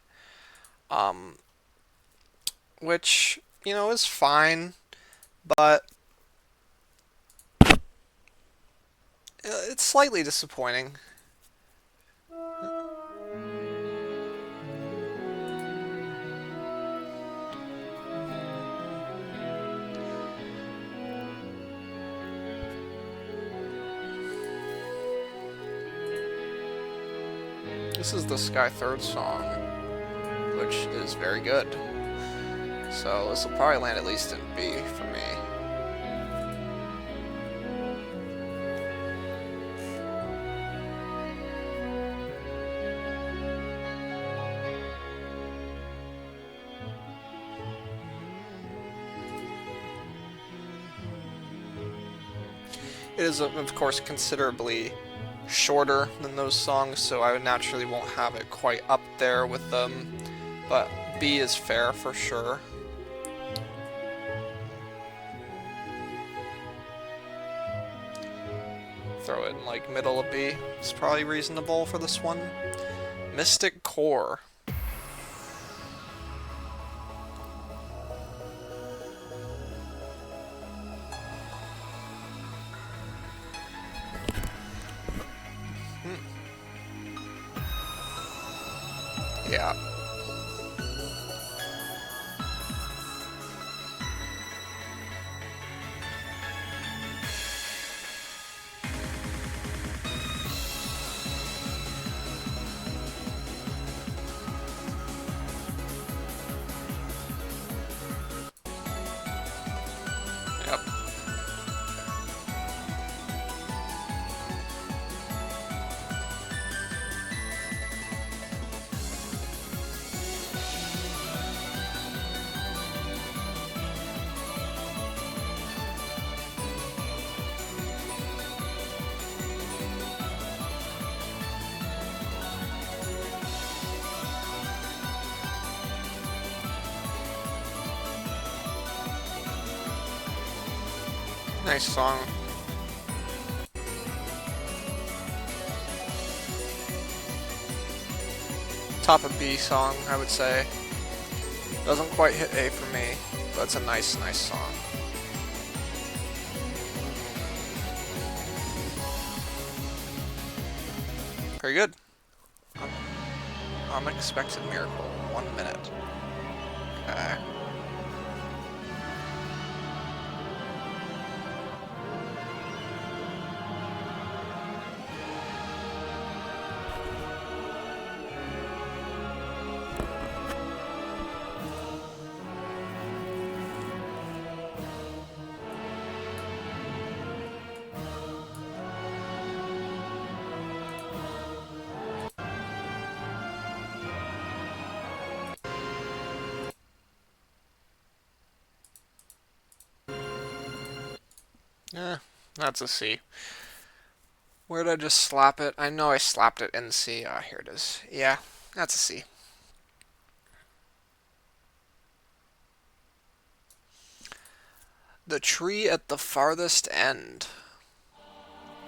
Um, which, is fine, but it's slightly disappointing. This is the Sky Third song, which is very good. So this will probably land at least in B for me. It is, of course, considerably shorter than those songs, so I naturally won't have it quite up there with them. But B is fair for sure. Throw it in like middle of B. It's probably reasonable for this one. Mystic Core. Yeah. Yep. Nice song. Top of B song, I would say. Doesn't quite hit A for me, but it's a nice, nice song. Very good. Unexpected Miracle. 1 minute. Okay. Eh, that's a C. Where did I just slap it? I know I slapped it in C. Ah, here it is. Yeah, that's a C. The Tree at the Farthest End.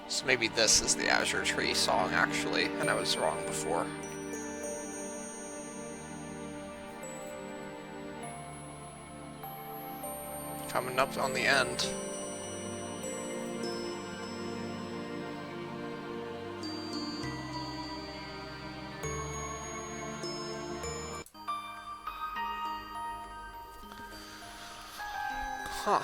So maybe this is the Azure Tree song, actually, and I was wrong before. Coming up on the end. Huh.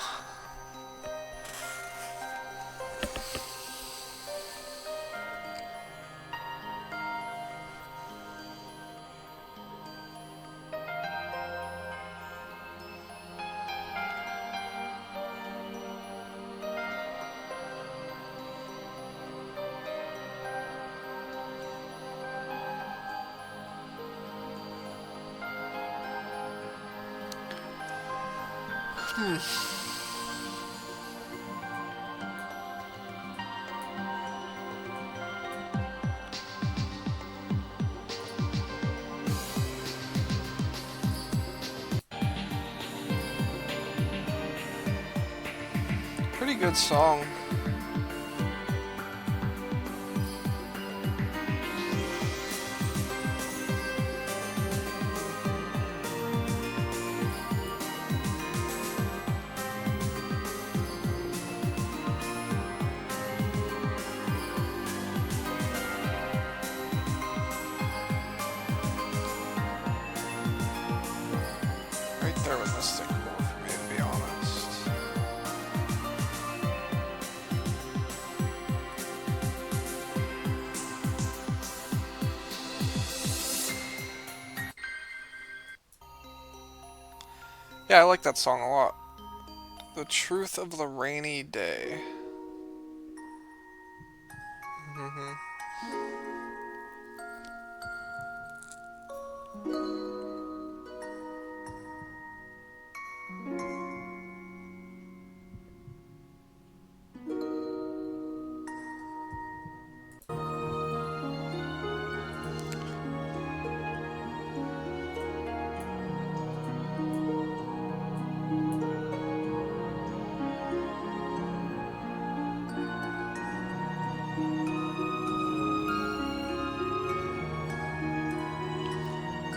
Pretty good song. Right there with Mystic Core for me, to be honest. Yeah, I like that song a lot. The Truth of the Rainy Day. Mm-hmm.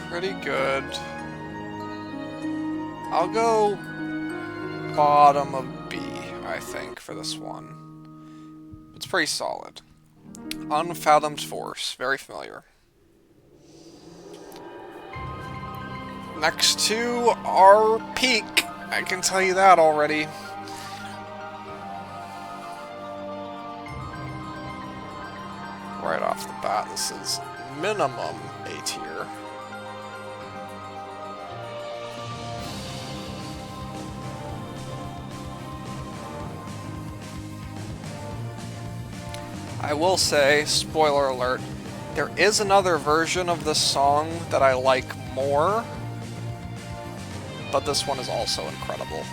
Pretty good. I'll go bottom of B, I think, for this one. It's pretty solid. Unfathomed Force, very familiar. Next to our peak, I can tell you that already. Right off the bat, this is minimum A tier. I will say, spoiler alert, there is another version of this song that I like more, but this one is also incredible.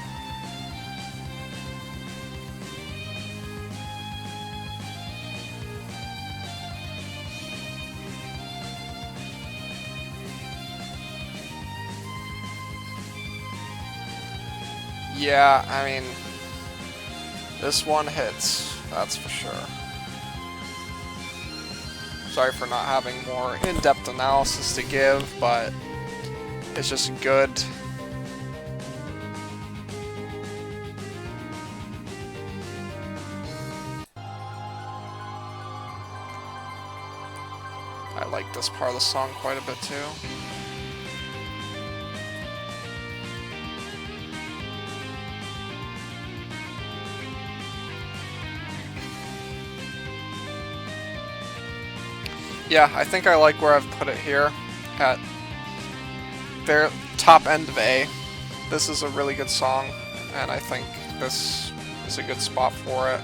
Yeah, I mean, this one hits, that's for sure. Sorry for not having more in-depth analysis to give, but it's just good. I like this part of the song quite a bit too. Yeah, I think I like where I've put it here, at their top end of A. This is a really good song, and I think this is a good spot for it.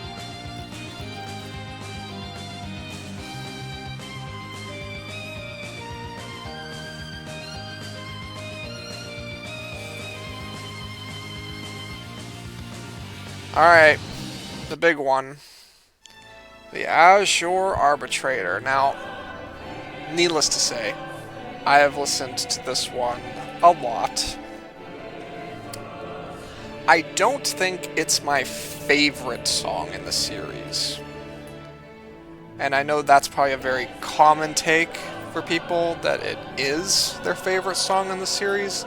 Alright, the big one. The Azure Arbitrator. Now, needless to say, I have listened to this one a lot. I don't think it's my favorite song in the series. And I know that's probably a very common take for people, that it is their favorite song in the series,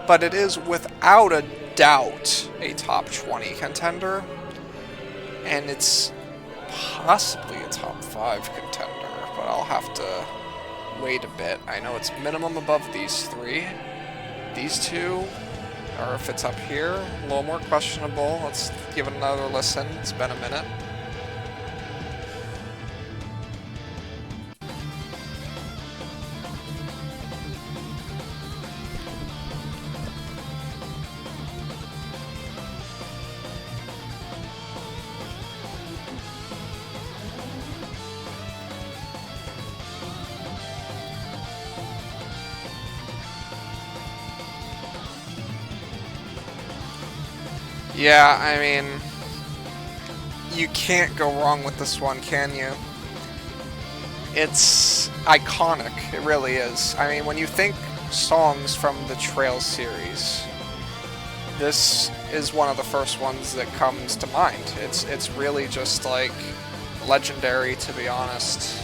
but it is without a doubt a top 20 contender, and it's possibly a top 5 contender, but I'll have to wait a bit. I know it's minimum above these three. These two, or if it's up here, a little more questionable. Let's give it another listen. It's been a minute. Yeah, I mean, you can't go wrong with this one, can you? It's iconic, it really is. I mean, when you think songs from the Trails series, this is one of the first ones that comes to mind. It's really just like legendary, to be honest.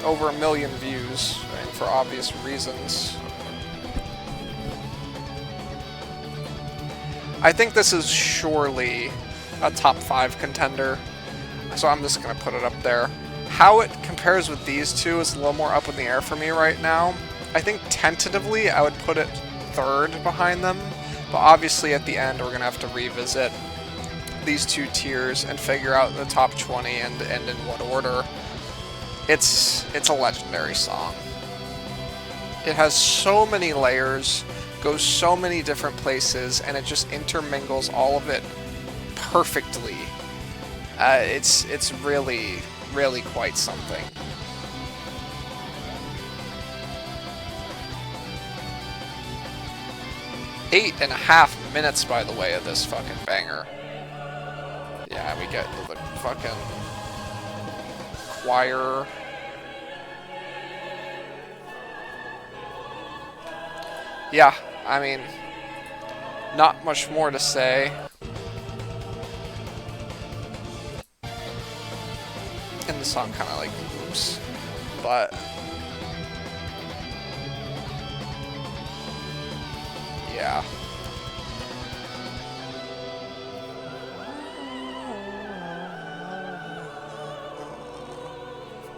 Over 1 million views, and for obvious reasons. I think this is surely a top 5 contender, so I'm just going to put it up there. How it compares with these two is a little more up in the air for me right now. I think tentatively I would put it third behind them, but obviously at the end we're going to have to revisit these two tiers and figure out the top 20 and in what order. It's a legendary song. It has so many layers, goes so many different places, and it just intermingles all of it perfectly. It's really, really quite something. 8.5 minutes, by the way, of this fucking banger. Yeah, we get the fucking choir. Yeah, I mean, not much more to say. And the song kind of like moves, but yeah.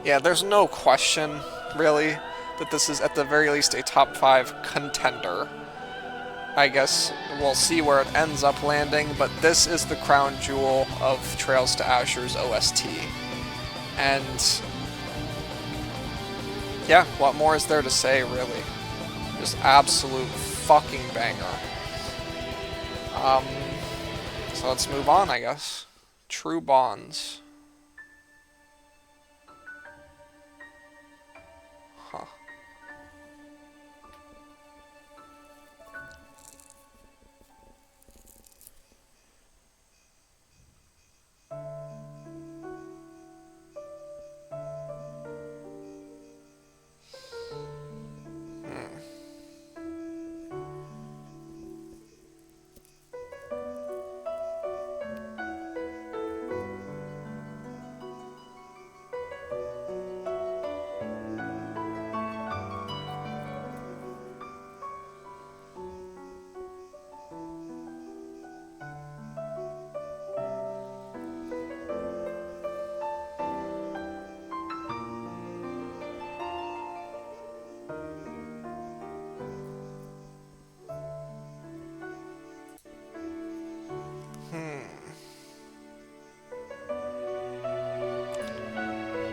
Yeah, there's no question, really, that this is at the very least a top 5 contender. I guess we'll see where it ends up landing, but this is the crown jewel of Trails to Azure's OST. And yeah, what more is there to say, really? Just absolute fucking banger. So let's move on, I guess. True Bonds. Huh.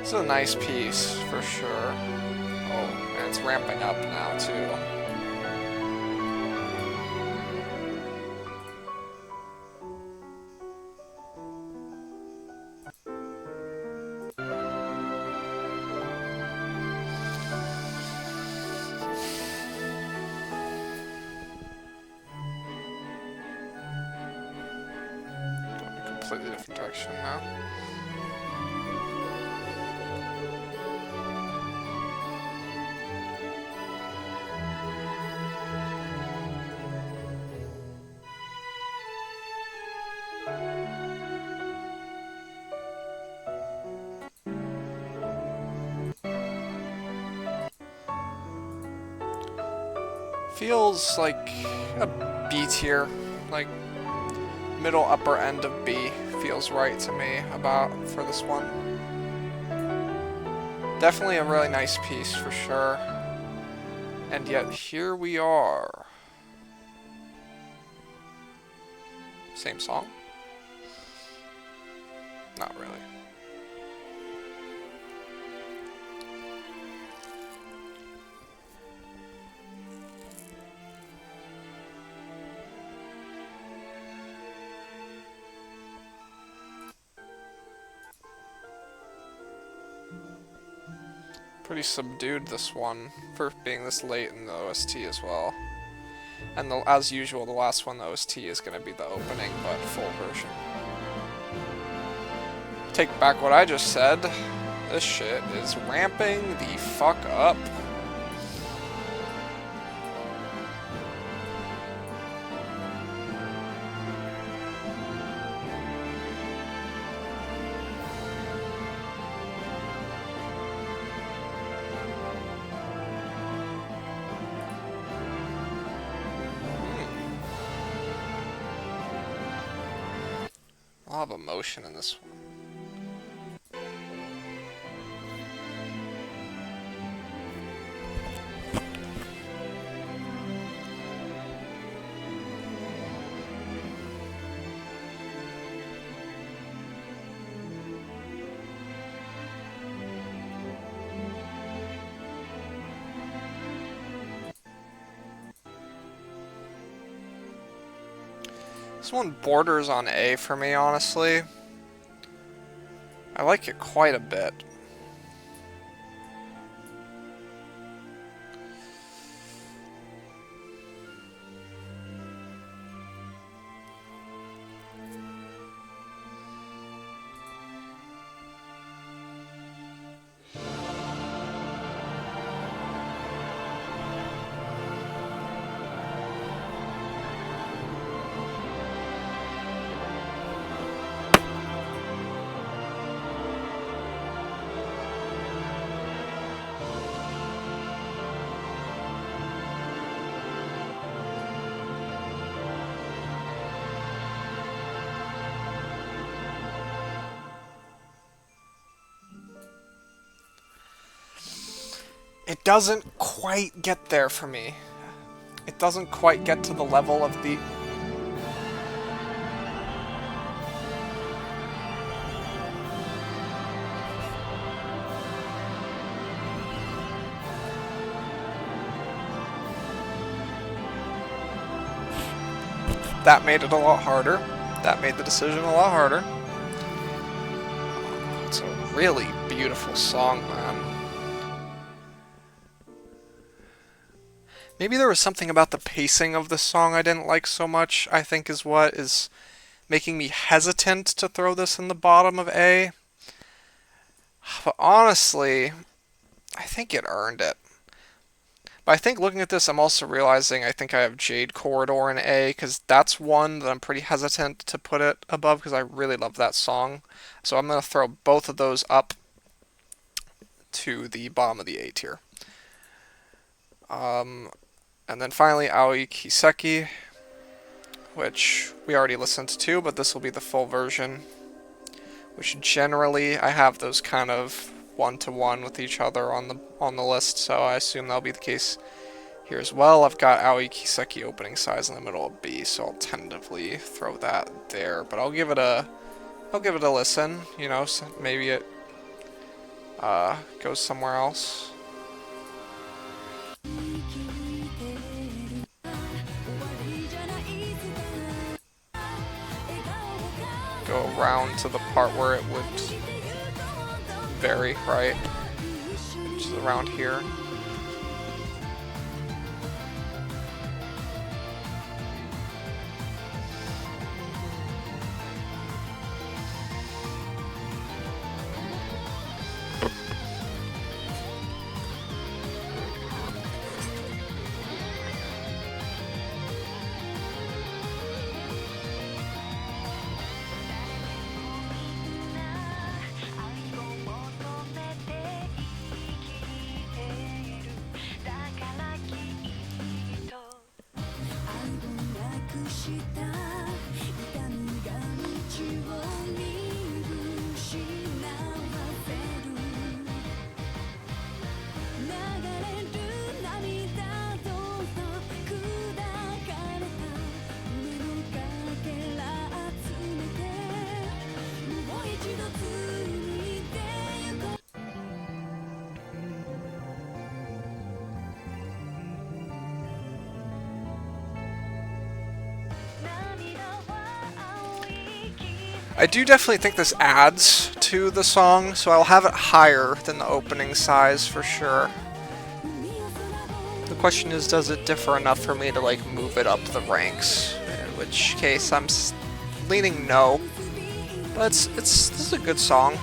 It's a nice piece, for sure. Oh, and it's ramping up now, too. Completely different direction now. Feels like a B tier, like middle upper end of B feels right to me about for this one. Definitely a really nice piece for sure. And yet here we are. Same song? Not really. Pretty subdued, this one, for being this late in the OST as well. And as usual, the last one, the OST, is going to be the opening, but full version. Take back what I just said. This shit is ramping the fuck up. A lot of emotion in this one. This one borders on A for me, honestly. I like it quite a bit. It doesn't quite get there for me. It doesn't quite get to the level of the... That made it a lot harder. That made the decision a lot harder. It's a really beautiful song, man. Maybe there was something about the pacing of the song I didn't like so much, I think is what is making me hesitant to throw this in the bottom of A. But honestly, I think it earned it. But I think looking at this, I'm also realizing I think I have Jade Corridor in A, because that's one that I'm pretty hesitant to put it above, because I really love that song. So I'm going to throw both of those up to the bottom of the A tier. And then finally, Aoi Kiseki, which we already listened to, but this will be the full version, which generally I have those kind of one-to-one with each other on the list, so I assume that'll be the case here as well. I've got Aoi Kiseki opening size in the middle of B, so I'll tentatively throw that there, but I'll give it a listen, you know, so maybe it goes somewhere else. Go around to the part where it would vary, right? Which is around here. I do definitely think this adds to the song, so I'll have it higher than the opening size for sure. The question is, does it differ enough for me to like move it up the ranks? In which case, I'm leaning no. But this is a good song.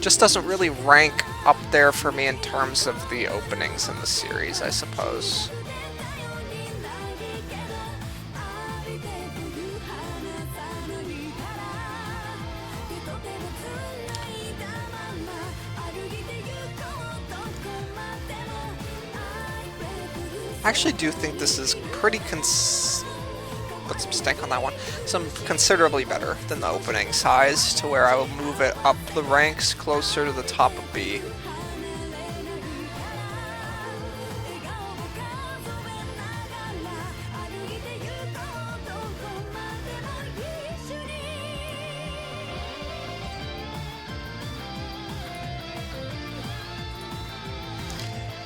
Just doesn't really rank up there for me in terms of the openings in the series, I suppose. I actually do think this is pretty put some stank on that one. Some considerably better than the opening size, to where I will move it up the ranks closer to the top of B.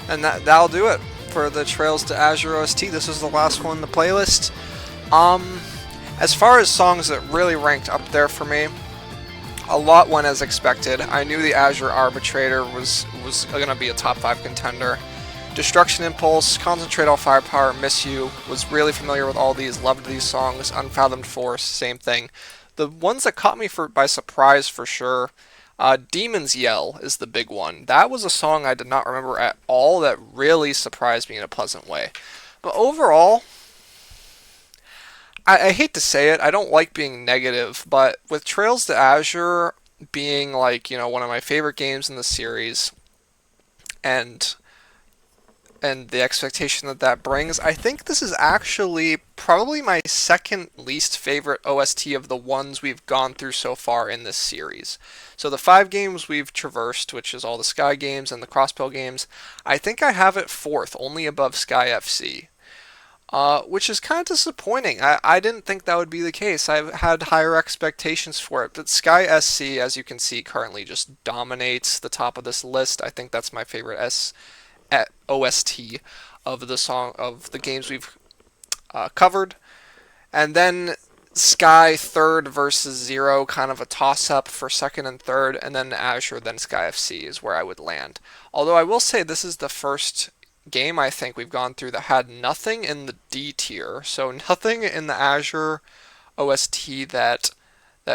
And that'll do it for the Trails to Azure OST. This is the last one in the playlist. As far as songs that really ranked up there for me, a lot went as expected. I knew the Azure Arbitrator was going to be a top 5 contender. Destruction Impulse, Concentrate All Firepower, Miss You, was really familiar with all these, loved these songs. Unfathomed Force, same thing. The ones that caught me by surprise for sure, Demon's Yell is the big one. That was a song I did not remember at all that really surprised me in a pleasant way. But overall, I hate to say it, I don't like being negative, but with Trails to Azure being like, one of my favorite games in the series, and the expectation that brings, I think this is actually probably my second least favorite OST of the ones we've gone through so far in this series. So the 5 games we've traversed, which is all the Sky games and the Crossbill games, I think I have it 4th, only above Sky FC. Which is kind of disappointing. I didn't think that would be the case. I had higher expectations for it, but Sky SC, as you can see, currently just dominates the top of this list. I think that's my favorite OST of the games we've covered. And then Sky 3rd versus 0, kind of a toss-up for 2nd and 3rd, and then Azure, then Sky FC is where I would land. Although I will say this is the first game I think we've gone through that had nothing in the D tier, so nothing in the Azure OST that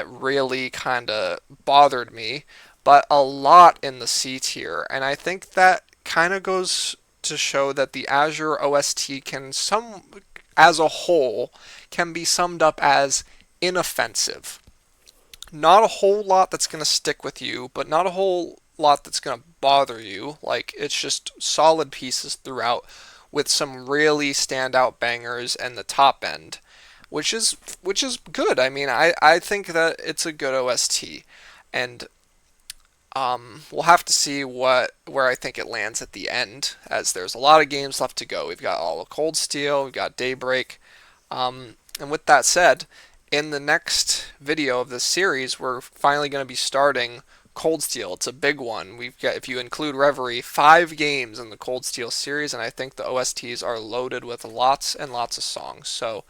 really kind of bothered me, but a lot in the C tier, and I think that kind of goes to show that the Azure OST as a whole, can be summed up as inoffensive. Not a whole lot that's going to stick with you, but not a whole lot that's going to bother you. Like, it's just solid pieces throughout with some really standout bangers and the top end, which is good. I mean, I think that it's a good OST, and we'll have to see where I think it lands at the end, as there's a lot of games left to go. We've got all of Cold Steel, we've got Daybreak, and with that said, in the next video of this series, we're finally going to be starting Cold Steel. It's a big one. We've got, if you include Reverie, 5 games in the Cold Steel series, and I think the OSTs are loaded with lots and lots of songs. So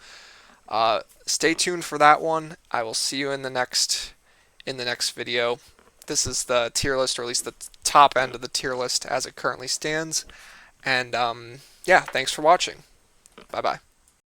stay tuned for that one. I will see you in the next video. This is the tier list, or at least the top end of the tier list as it currently stands. And yeah, thanks for watching. Bye bye.